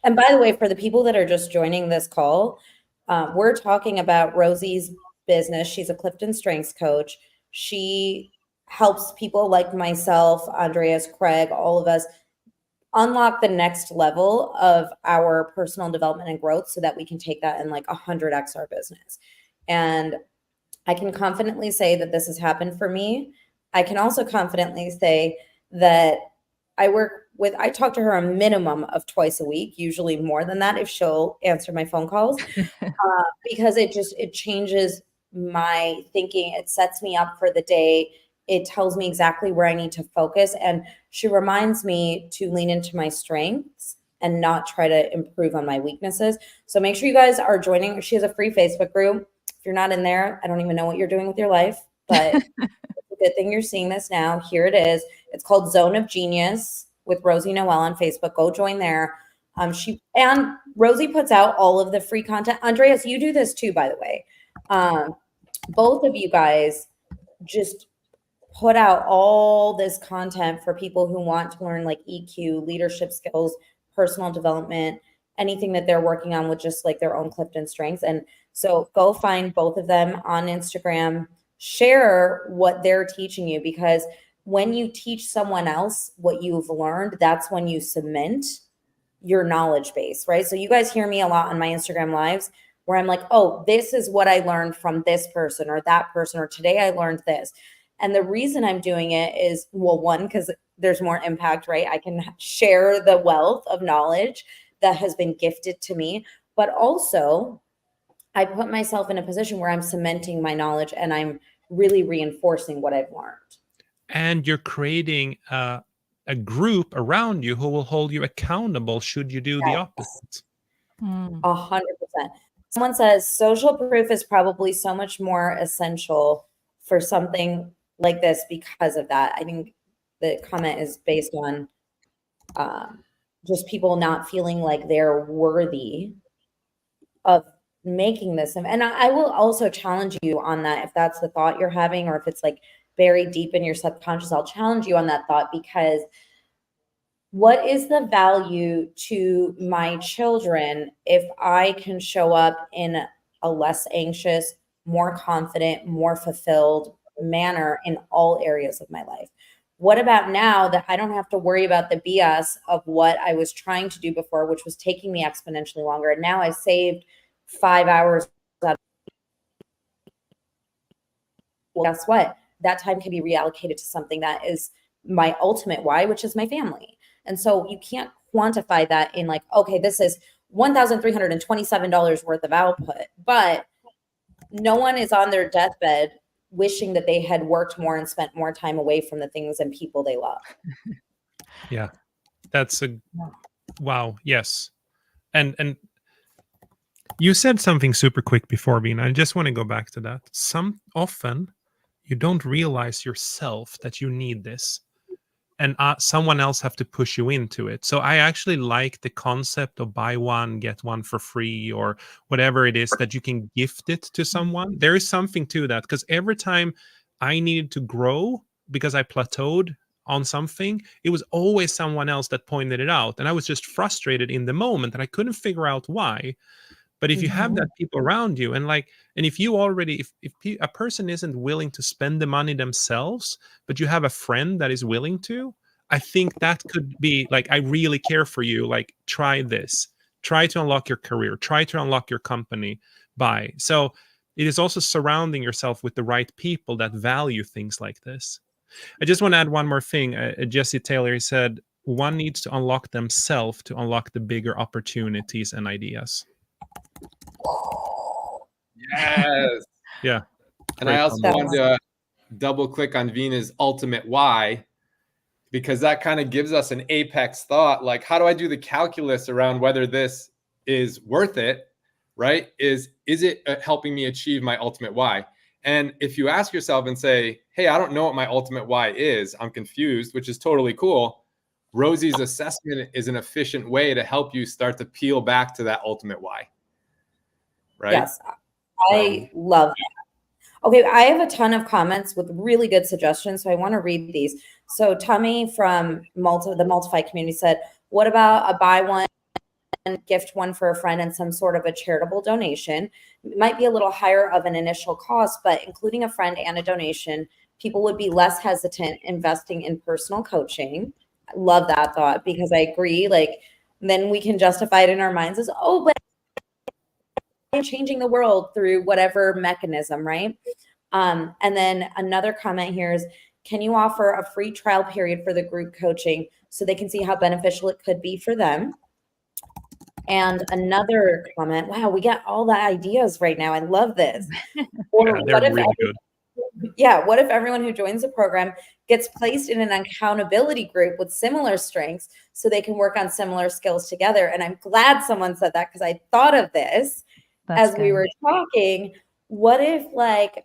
And by the way, for the people that are just joining this call, we're talking about Rosie's business. She's a Clifton Strengths coach. She helps people like myself, Andreas, Craig, all of us unlock the next level of our personal development and growth so that we can take that and like 100x our business. And I can confidently say that this has happened for me. I can also confidently say that I talk to her a minimum of twice a week, usually more than that if she'll answer my phone calls, because it changes my thinking. It sets me up for the day. It tells me exactly where I need to focus. And she reminds me to lean into my strengths and not try to improve on my weaknesses. So make sure you guys are joining. She has a free Facebook group. If you're not in there, I don't even know what you're doing with your life, but it's a good thing you're seeing this now. Here it is. It's called Zone of Genius with Rosie Noel on Facebook. Go join there. And Rosie puts out all of the free content. Andreas, you do this too, by the way. Both of you guys just put out all this content for people who want to learn like EQ, leadership skills, personal development, anything that they're working on with just like their own Clifton strengths. And so go find both of them on Instagram, share what they're teaching you, because when you teach someone else what you've learned, that's when you cement your knowledge base, right? So you guys hear me a lot on my Instagram lives where I'm like, oh, this is what I learned from this person or that person, or today I learned this. And the reason I'm doing it is, well, one, because there's more impact, right? I can share the wealth of knowledge that has been gifted to me, but also I put myself in a position where I'm cementing my knowledge and I'm really reinforcing what I've learned. And you're creating a group around you who will hold you accountable should you do the opposite. 100%. Someone says social proof is probably so much more essential for something like this because of that. I think the comment is based on just people not feeling like they're worthy of making this. And I will also challenge you on that. If that's the thought you're having, or if it's like buried deep in your subconscious, I'll challenge you on that thought, because what is the value to my children if I can show up in a less anxious, more confident, more fulfilled manner in all areas of my life? What about now that I don't have to worry about the BS of what I was trying to do before, which was taking me exponentially longer? And now I saved 5 hours. Well, guess what? That time can be reallocated to something that is my ultimate why, which is my family. And so you can't quantify that in like, okay, this is $1,327 worth of output, but no one is on their deathbed wishing that they had worked more and spent more time away from the things and people they love. Yeah, that's a wow. Yes. And you said something super quick before, Bean. I just want to go back to that. Often you don't realize yourself that you need this, and someone else have to push you into it. So I actually like the concept of buy one, get one for free, or whatever it is that you can gift it to someone. There is something to that, because every time I needed to grow because I plateaued on something, it was always someone else that pointed it out. And I was just frustrated in the moment and I couldn't figure out why. But if you have that people around you, and if you already, if a person isn't willing to spend the money themselves, but you have a friend that is willing to, I think that could be like, I really care for you. Like, try this, try to unlock your career, try to unlock your company by. So it is also surrounding yourself with the right people that value things like this. I just want to add one more thing. Jesse Taylor said, one needs to unlock themselves to unlock the bigger opportunities and ideas. Yes. Yeah. And I also wanted to double click on Vina's ultimate why, because that kind of gives us an apex thought. Like, how do I do the calculus around whether this is worth it, right? Is it helping me achieve my ultimate why? And if you ask yourself and say, hey, I don't know what my ultimate why is, I'm confused, which is totally cool. Rosie's assessment is an efficient way to help you start to peel back to that ultimate why. Right? Yes, I love that. Okay, I have a ton of comments with really good suggestions, so I want to read these. So Tommy from the Multify community said, what about a buy one and gift one for a friend and some sort of a charitable donation? It might be a little higher of an initial cost, but including a friend and a donation, people would be less hesitant investing in personal coaching. I love that thought, because I agree. Like, then we can justify it in our minds as, oh, but changing the world through whatever mechanism, right? And then another comment here is, can you offer a free trial period for the group coaching so they can see how beneficial it could be for them? And another comment, wow, we got all the ideas right now. I love this. Or they're really good. Yeah, what if everyone who joins the program gets placed in an accountability group with similar strengths so they can work on similar skills together? And I'm glad someone said that, because I thought of this as we were talking. What if, like,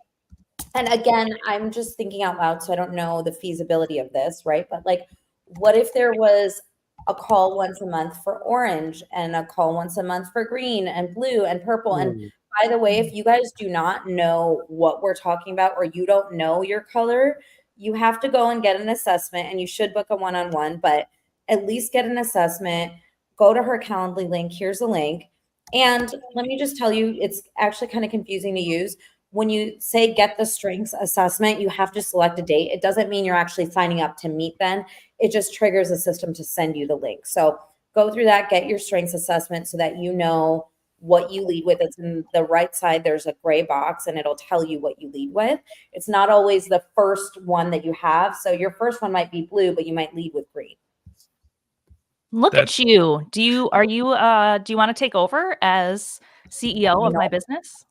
and again, I'm just thinking out loud, so I don't know the feasibility of this, right? But like, what if there was a call once a month for orange, and a call once a month for green and blue and purple. And by the way, if you guys do not know what we're talking about, or you don't know your color, you have to go and get an assessment, and you should book a one-on-one, but at least get an assessment. Go to her Calendly link. Here's a link. And let me just tell you, it's actually kind of confusing to use. When you say get the strengths assessment, you have to select a date. It doesn't mean you're actually signing up to meet then. It just triggers the system to send you the link. So go through that, get your strengths assessment so that you know what you lead with. It's in the right side. There's a gray box and it'll tell you what you lead with. It's not always the first one that you have. So your first one might be blue, but you might lead with green. Look at you. Do you want to take over as CEO of my business?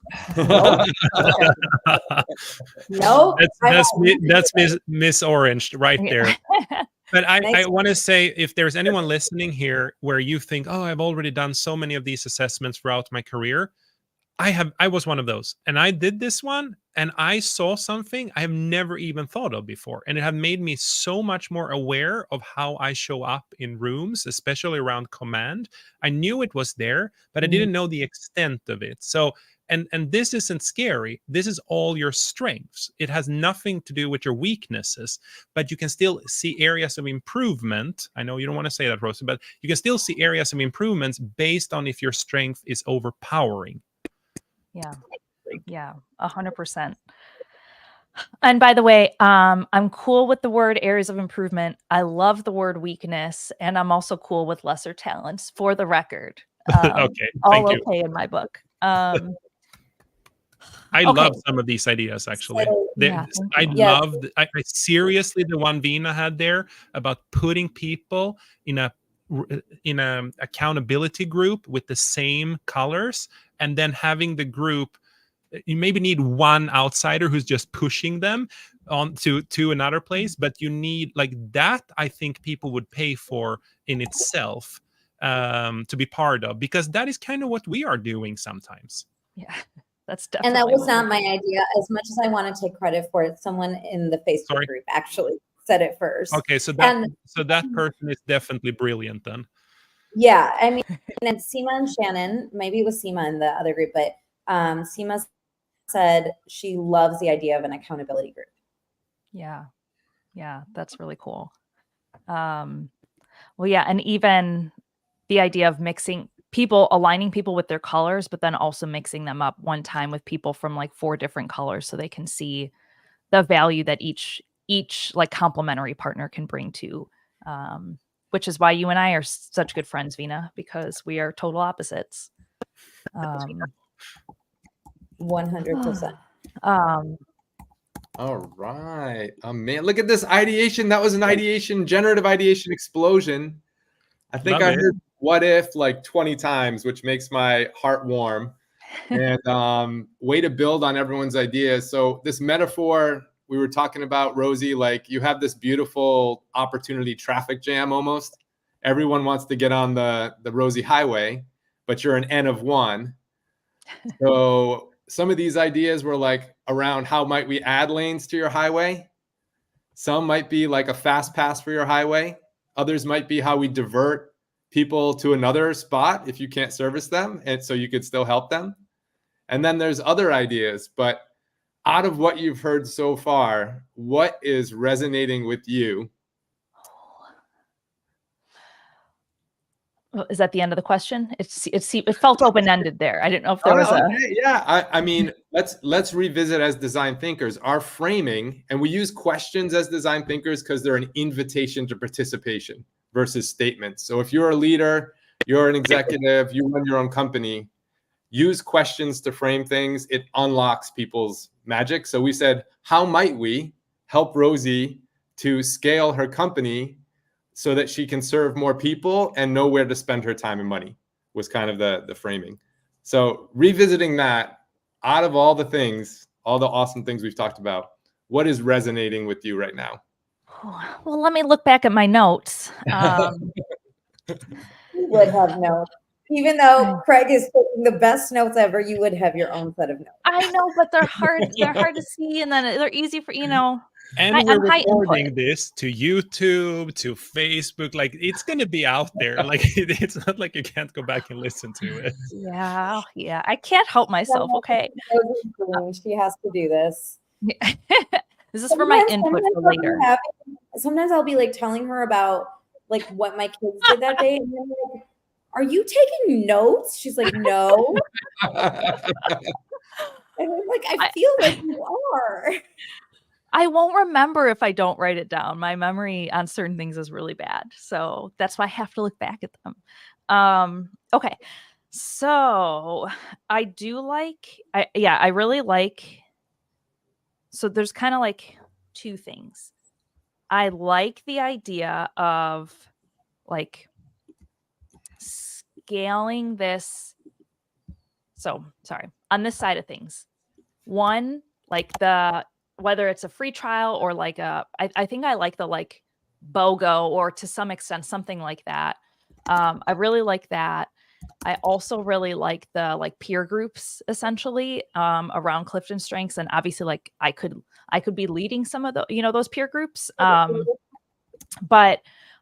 No. That's Miss Orange right there. But I want to say, if there's anyone listening here where you think, oh, I've already done so many of these assessments throughout my career, I was one of those, and I did this one, and I saw something I have never even thought of before, and it had made me so much more aware of how I show up in rooms, especially around command. I knew it was there, but I didn't know the extent of it. So, and this isn't scary. This is all your strengths. It has nothing to do with your weaknesses, but you can still see areas of improvement. I know you don't want to say that, Rosie, but you can still see areas of improvements based on if your strength is overpowering. Yeah, 100%. And by the way, I'm cool with the word areas of improvement. I love the word weakness, and I'm also cool with lesser talents, for the record. Okay, all okay in my book. I love some of these ideas, actually. I seriously, the one Vina had there about putting people in a accountability group with the same colors, and then having the group, you maybe need one outsider who's just pushing them on to another place, but you need like that. I think people would pay for in itself to be part of, because that is kind of what we are doing sometimes. Yeah, that's definitely. And that was not my idea. As much as I want to take credit for it, someone in the Facebook group actually said it first. Okay, so that person is definitely brilliant then. Yeah, I mean, and Seema and Shannon, maybe it was Seema in the other group, but Seema said she loves the idea of an accountability group. Yeah, that's really cool. Well, yeah, and even the idea of aligning people with their colors, but then also mixing them up one time with people from like 4 different colors, so they can see the value that each like complementary partner can bring to, which is why you and I are such good friends, Vina, because we are total opposites. 100%. All right. Man, look at this ideation. That was an ideation, generative ideation explosion. I think I heard what if like 20 times, which makes my heart warm. And way to build on everyone's ideas. So this metaphor we were talking about, Rosie, like you have this beautiful opportunity traffic jam almost. Everyone wants to get on the Rosie Highway, but you're an N of 1. So some of these ideas were like around how might we add lanes to your highway. Some might be like a fast pass for your highway. Others might be how we divert people to another spot if you can't service them, and so you could still help them. And then there's other ideas, but out of what you've heard so far, what is resonating with you? Is that the end of the question? It felt open-ended there. I didn't know if there was I mean, let's revisit as design thinkers our framing, and we use questions as design thinkers because they're an invitation to participation versus statements. So if you're a leader, you're an executive, you run your own company, use questions to frame things. It unlocks people's magic. So we said, how might we help Rosie to scale her company so that she can serve more people and know where to spend her time and money, was kind of the framing. So revisiting that, out of all the things, all the awesome things we've talked about, what is resonating with you right now? Well, let me look back at my notes. You would have notes. Even though Craig is taking the best notes ever, you would have your own set of notes. I know, but they're hard. They're hard to see, and then they're easy for And I'm we're high recording input. this to YouTube, to Facebook. Like, it's going to be out there. Like, it's not like you can't go back and listen to it. Yeah, yeah. I can't help myself, okay? She has to do this. This is for my input for later. Sometimes I'll be like telling her about like what my kids did that day, and then I'm like, "Are you taking notes?" She's like, "No." And I'm like, "I feel like you are." I won't remember if I don't write it down. My memory on certain things is really bad. So that's why I have to look back at them. Okay. So I do like, I really like, so there's kind of like two things. I like the idea of like scaling this. So sorry, on this side of things, one, like whether it's a free trial or like I think I like the like BOGO or to some extent something like that. I really like that. I also really like the like peer groups essentially around Clifton Strengths, and obviously like I could be leading some of the those peer groups. But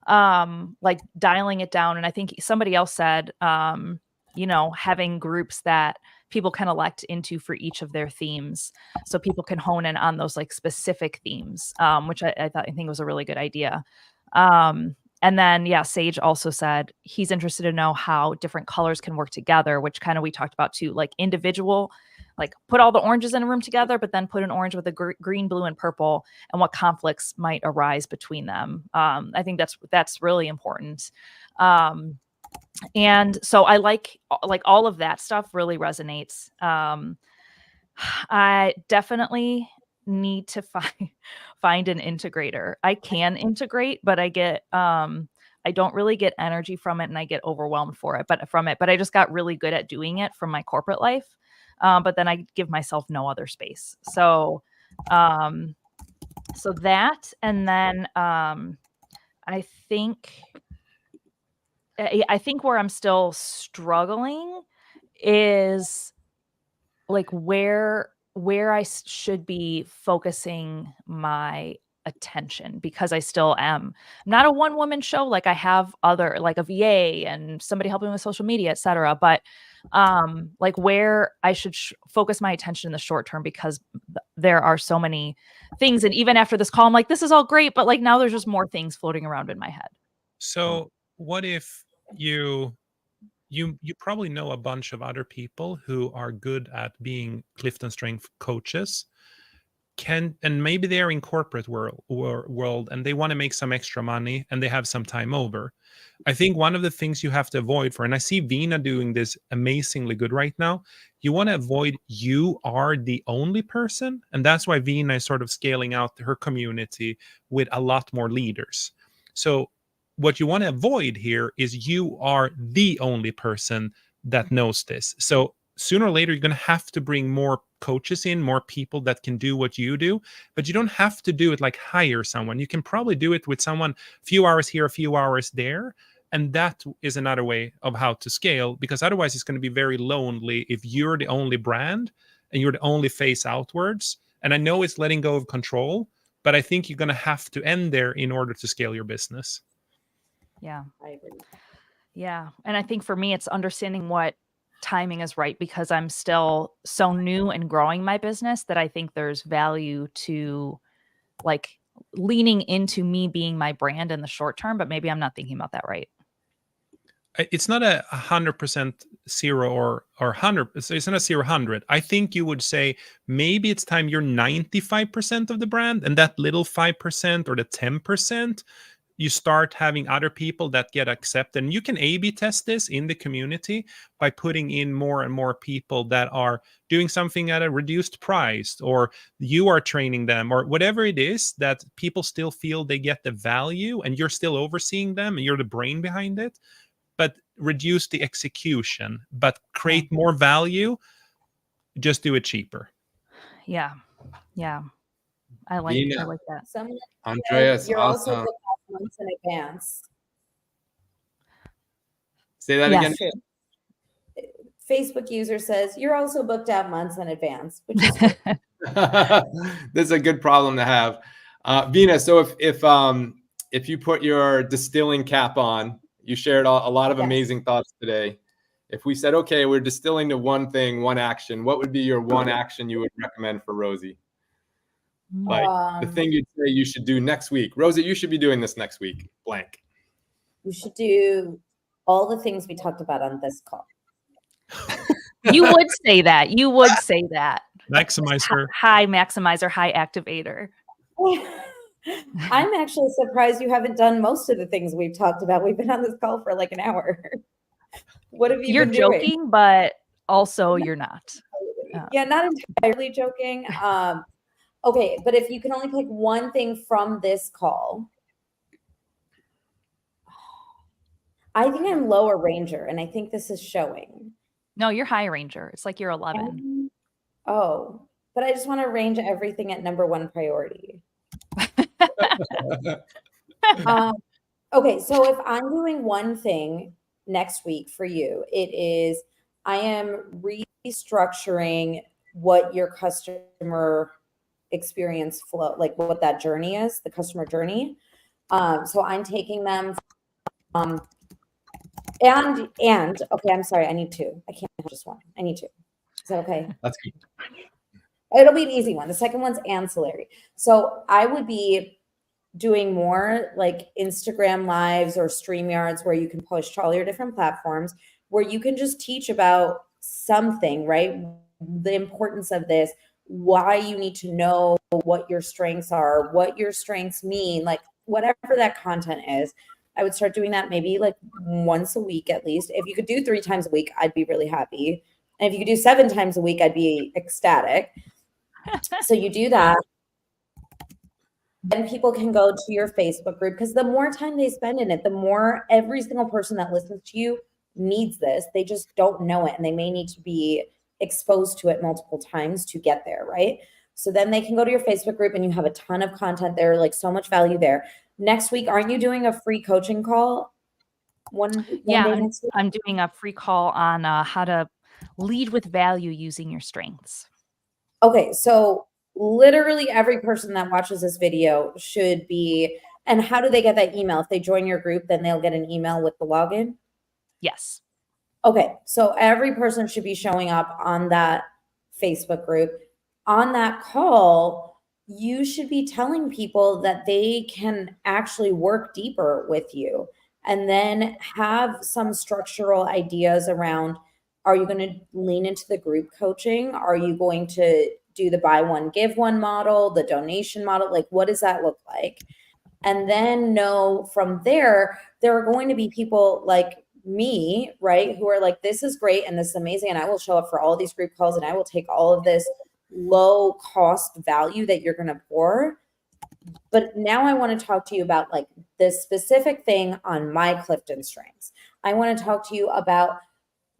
like dialing it down, and I think somebody else said having groups that people can elect into for each of their themes, so people can hone in on those like specific themes, which I think was a really good idea. And then Sage also said he's interested to know how different colors can work together, which kind of we talked about too, like individual, like put all the oranges in a room together, but then put an orange with a green, blue, and purple, and what conflicts might arise between them. I think that's really important. And so I like all of that stuff really resonates. I definitely need to find an integrator. I can integrate, but I get I don't really get energy from it, and I get overwhelmed but I just got really good at doing it from my corporate life. But then I give myself no other space. So that, and then I think where I'm still struggling is like where I should be focusing my attention, because I still am not a one woman show. Like I have other, like a VA and somebody helping with social media, etc. But like where I should focus my attention in the short term, because there are so many things. And even after this call, I'm like, this is all great, but like now there's just more things floating around in my head. So what if you probably know a bunch of other people who are good at being Clifton Strength coaches, and maybe they're in corporate world and they want to make some extra money and they have some time over. I think one of the things you have to avoid and I see Vina doing this amazingly good right now, you want to avoid you are the only person. And that's why Vina is sort of scaling out her community with a lot more leaders. So what you want to avoid here is you are the only person that knows this. So sooner or later, you're going to have to bring more coaches in, more people that can do what you do, but you don't have to do it like hire someone. You can probably do it with someone a few hours here, a few hours there. And that is another way of how to scale, because otherwise it's going to be very lonely if you're the only brand and you're the only face outwards. And I know it's letting go of control, but I think you're going to have to end there in order to scale your business. Yeah, I agree. Yeah. And I think for me, it's understanding what timing is right, because I'm still so new and growing my business that I think there's value to like leaning into me being my brand in the short term, but maybe I'm not thinking about that right. It's not a 100% zero or 100. It's not a 0-100. I think you would say maybe it's time you're 95% of the brand, and that little 5% or the 10%, you start having other people that get accepted. And you can A/B test this in the community by putting in more and more people that are doing something at a reduced price, or you are training them, or whatever it is that people still feel they get the value, and you're still overseeing them and you're the brain behind it. But reduce the execution, but create more value. Just do it cheaper. Yeah. I like that. Andreas, you're awesome. also booked out months in advance. Say that again. True. Facebook user says you're also booked out months in advance, which is This is a good problem to have. Vina, so if you put your distilling cap on, you shared a lot of amazing thoughts today. If we said, okay, we're distilling to one thing, one action, what would be your one action you would recommend for Rosie? Like the thing you'd say you should do next week. Rosie, you should be doing this next week, blank. You should do all the things we talked about on this call. You would say that. You would say that. Maximizer. High maximizer, high activator. I'm actually surprised you haven't done most of the things we've talked about. We've been on this call for like an hour. What have you You're been joking, doing? but also you're not. Yeah, not entirely joking. Okay, but if you can only pick one thing from this call, I think I'm lower ranger, and I think this is showing. No, you're high ranger. It's like you're 11. Oh, but I just want to range everything at number one priority. Okay, so if I'm doing one thing next week for you, it is I am restructuring what your customer experience flow, like what that journey is, the customer journey. So I'm taking them from, and okay, I'm sorry, I need two. I can't have just one. I need two. Is that okay? That's good. It'll be an easy one. The second one's ancillary. So I would be doing more like Instagram lives or StreamYards where you can post to all your different platforms where you can just teach about something, right? The importance of this, why you need to know what your strengths are, what your strengths mean, like whatever that content is. I would start doing that maybe like once a week at least. If you could do 3 times a week, I'd be really happy. And if you could do 7 times a week, I'd be ecstatic. So you do that. Then people can go to your Facebook group because the more time they spend in it, the more every single person that listens to you needs this. They just don't know it, and they may need to be exposed to it multiple times to get there, right? So then they can go to your Facebook group and you have a ton of content there, like so much value there. Next week, aren't you doing a free coaching call? One day next week? I'm doing a free call on how to lead with value using your strengths. Okay, so literally every person that watches this video should be, and how do they get that email? If they join your group, then they'll get an email with the login? Yes. Okay, so every person should be showing up on that Facebook group. On that call, you should be telling people that they can actually work deeper with you and then have some structural ideas around, are you going to lean into the group coaching? Are you going to do the buy one, give one model, the donation model? Like, what does that look like? And then know from there are going to be people like me, right, who are like, this is great and this is amazing, and I will show up for all of these group calls and I will take all of this low cost value that you're going to pour. But now I want to talk to you about like this specific thing on my Clifton strengths. I want to talk to you about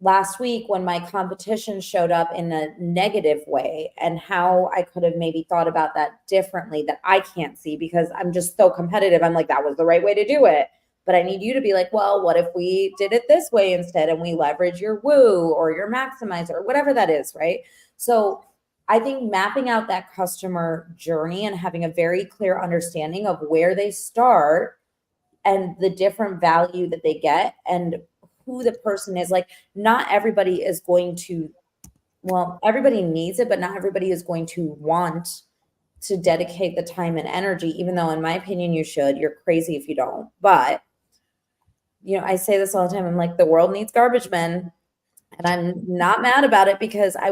last week when my competition showed up in a negative way and how I could have maybe thought about that differently that I can't see because I'm just so competitive. I'm like, that was the right way to do it. But I need you to be like, well, what if we did it this way instead and we leverage your woo or your maximizer or whatever that is, right? So I think mapping out that customer journey and having a very clear understanding of where they start and the different value that they get and who the person is. Like, not everybody is going to, well, everybody needs it, but not everybody is going to want to dedicate the time and energy, even though in my opinion, you should. You're crazy if you don't. But, you know, I say this all the time. I'm like, the world needs garbage men. And I'm not mad about it because I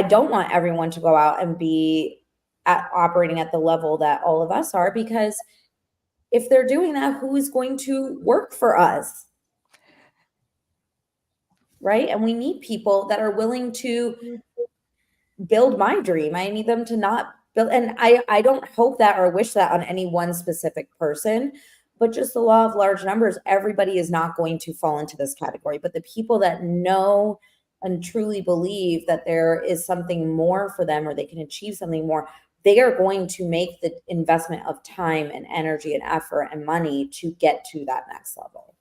don't want everyone to go out and be operating at the level that all of us are, because if they're doing that, who is going to work for us? Right? And we need people that are willing to build my dream. I need them to not build, and I don't hope that or wish that on any one specific person, but just the law of large numbers, everybody is not going to fall into this category. But the people that know and truly believe that there is something more for them or they can achieve something more, they are going to make the investment of time and energy and effort and money to get to that next level.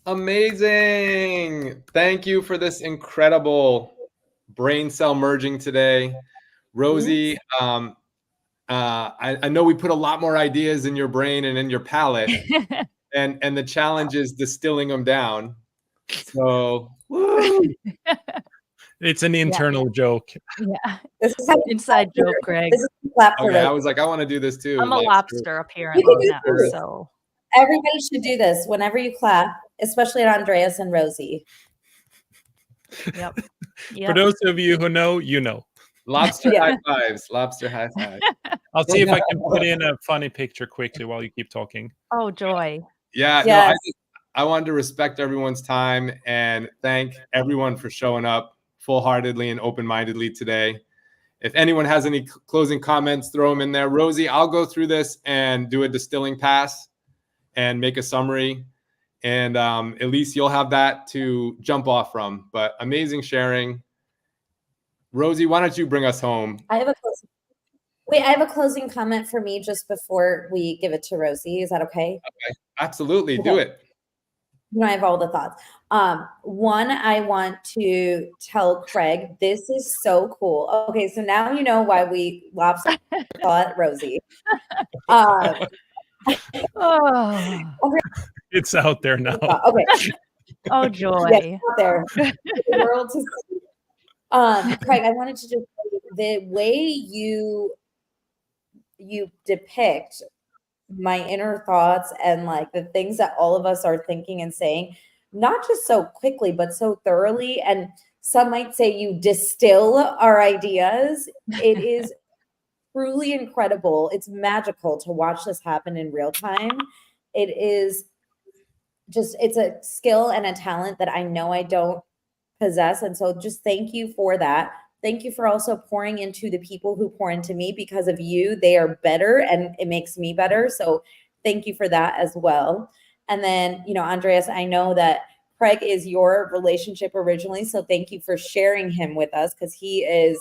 Amazing. Thank you for this incredible brain cell merging today. Rosie, I know we put a lot more ideas in your brain and in your palate, and the challenge is distilling them down. So, woo! It's an internal joke. Yeah. This is how you Inside clap joke, for- Greg. This is how you clap for Okay, I Rosie. was like, I want to do this too. I'm a lobster, apparently You can now. do this. So Everybody should do this whenever you clap, especially at Andreas and Rosie. yep. For Yep. those of you who know, you know. Lobster Yeah. high fives. Lobster high fives. I'll see if I can put in a funny picture quickly while you keep talking. Oh, joy. Yeah, Yes. no, I wanted to respect everyone's time and thank everyone for showing up full-heartedly and open-mindedly today. If anyone has any closing comments, throw them in there. Rosie, I'll go through this and do a distilling pass and make a summary. And at least you'll have that to jump off from. But amazing sharing. Rosie, why don't you bring us home? I have a closing comment for me just before we give it to Rosie. Is that okay? Absolutely, do it. You know, I have all the thoughts. One, I want to tell Craig, this is so cool. Okay, so now you know why we lobster thought Rosie. Oh. It's out there now. Okay. Oh, joy. Yes, out there. The world to see. Craig, I wanted to just the way you depict my inner thoughts and like the things that all of us are thinking and saying, not just so quickly, but so thoroughly. And some might say you distill our ideas. It is truly incredible. It's magical to watch this happen in real time. It is just, it's a skill and a talent that I know I don't possess. And so just thank you for that. Thank you for also pouring into the people who pour into me. Because of you, they are better and it makes me better. So thank you for that as well. And then, you know, Andreas, I know that Craig is your relationship originally. So thank you for sharing him with us, because he is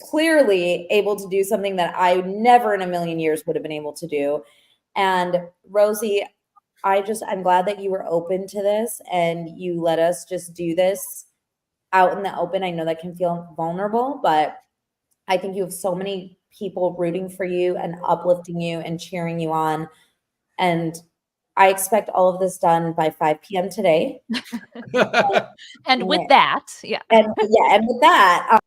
clearly able to do something that I never in a million years would have been able to do. And Rosie, I'm glad that you were open to this and you let us just do this out in the open. I know that can feel vulnerable, but I think you have so many people rooting for you and uplifting you and cheering you on. And I expect all of this done by 5 p.m. today. And with that, yeah. And with that,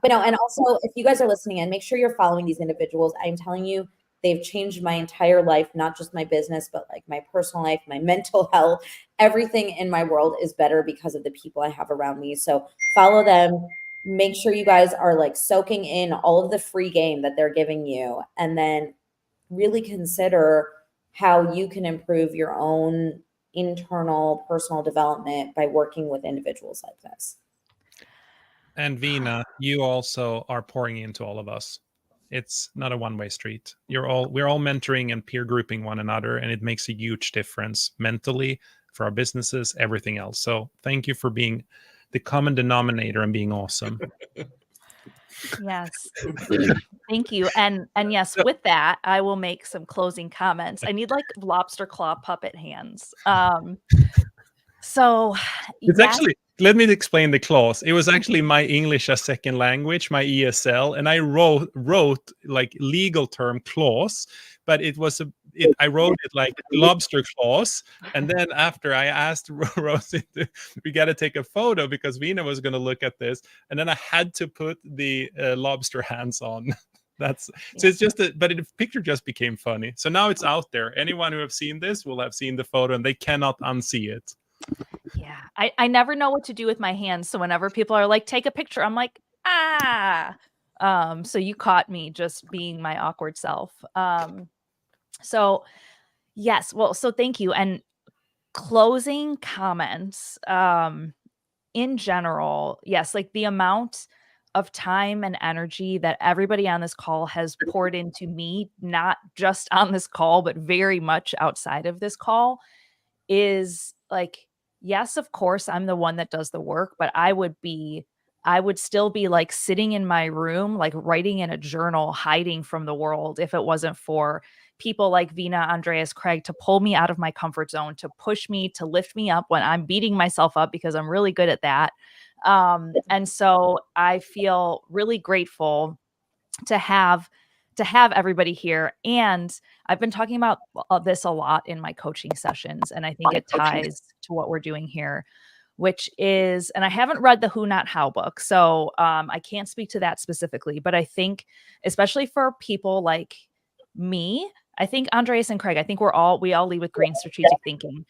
but no, and also if you guys are listening in, make sure you're following these individuals. I'm telling you, they've changed my entire life, not just my business, but like my personal life, my mental health. Everything in my world is better because of the people I have around me. So follow them. Make sure you guys are like soaking in all of the free game that they're giving you. And then really consider how you can improve your own internal personal development by working with individuals like this. And Vina, you also are pouring into all of us. It's not a one-way street. We're all mentoring and peer grouping one another, and it makes a huge difference mentally for our businesses, everything else. So thank you for being the common denominator and being awesome. Yes. Thank you. And yes, with that, I will make some closing comments. I need like lobster claw puppet hands. So It's yes. actually, let me explain the clause. It was actually my English as second language, my ESL, and I wrote like legal term clause, but it was I wrote it like lobster clause, and then after I asked Rosie, we got to take a photo because Vina was going to look at this, and then I had to put the lobster hands on. So it's just but the picture just became funny. So now it's out there. Anyone who have seen this will have seen the photo, and they cannot unsee it. Yeah, I never know what to do with my hands. So whenever people are like, take a picture, I'm like, ah. So you caught me just being my awkward self. So yes, well, so thank you. And closing comments, in general, yes, like the amount of time and energy that everybody on this call has poured into me, not just on this call, but very much outside of this call, is like, yes, of course, I'm the one that does the work, but I would still be like sitting in my room, like writing in a journal, hiding from the world if it wasn't for people like Vina, Andreas, Craig to pull me out of my comfort zone, to push me, to lift me up when I'm beating myself up, because I'm really good at that. And so I feel really grateful to have everybody here. And I've been talking about this a lot in my coaching sessions, and I think it ties to what we're doing here, which is, and I haven't read the Who Not How book, so I can't speak to that specifically, but I think especially for people like me, I think Andreas and Craig, I think we all lead with green strategic thinking.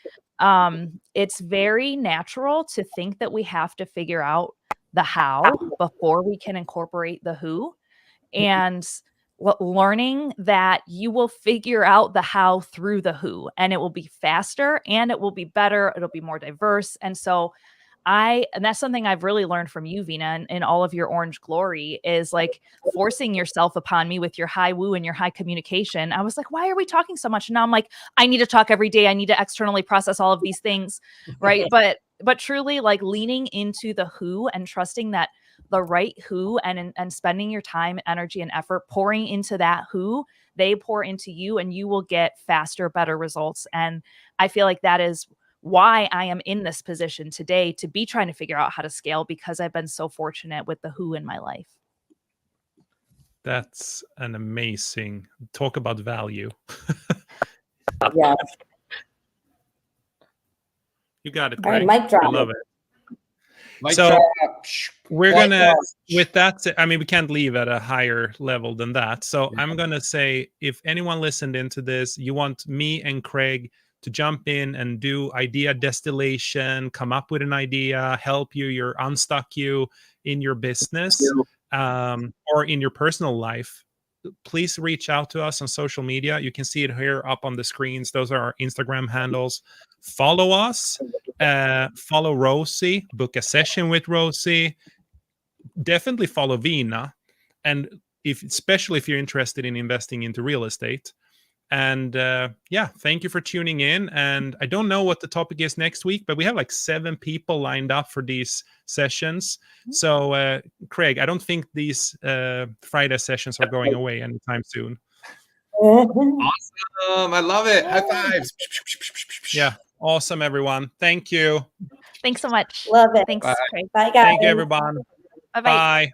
It's very natural to think that we have to figure out the how before we can incorporate the who. And learning that you will figure out the how through the who, and it will be faster and it will be better. It'll be more diverse. And so and that's something I've really learned from you, Vina, and all of your orange glory, is like forcing yourself upon me with your high woo and your high communication. I was like, why are we talking so much? And now I'm like, I need to talk every day. I need to externally process all of these things. Right. But truly, like, leaning into the who and trusting that the right who, and spending your time, energy, and effort pouring into that who, they pour into you, and you will get faster, better results. And I feel like that is why I am in this position today, to be trying to figure out how to scale, because I've been so fortunate with the who in my life. That's an amazing talk about value. Yes. You got it, All right, Craig. mic drop. I love it. Mic So drop. we're Mic gonna, drop. with that, I mean, we can't leave at a higher level than that. So I'm gonna say, if anyone listened into this, you want me and Craig to jump in and do idea distillation, come up with an idea, help you, unstuck you in your business, or in your personal life, please reach out to us on social media. You can see it here up on the screens. Those are our Instagram handles. Follow us, follow Rosie, book a session with Rosie. Definitely follow Vina, and especially if you're interested in investing into real estate. And yeah, thank you for tuning in. And I don't know what the topic is next week, but we have like 7 people lined up for these sessions. So Craig, I don't think these Friday sessions are going away anytime soon. Awesome. I love it. High fives. Yeah, awesome, everyone. Thank you. Thanks so much. Love it. Thanks, Bye. Craig. Bye, guys. Thank you, everyone. Bye-bye. Bye.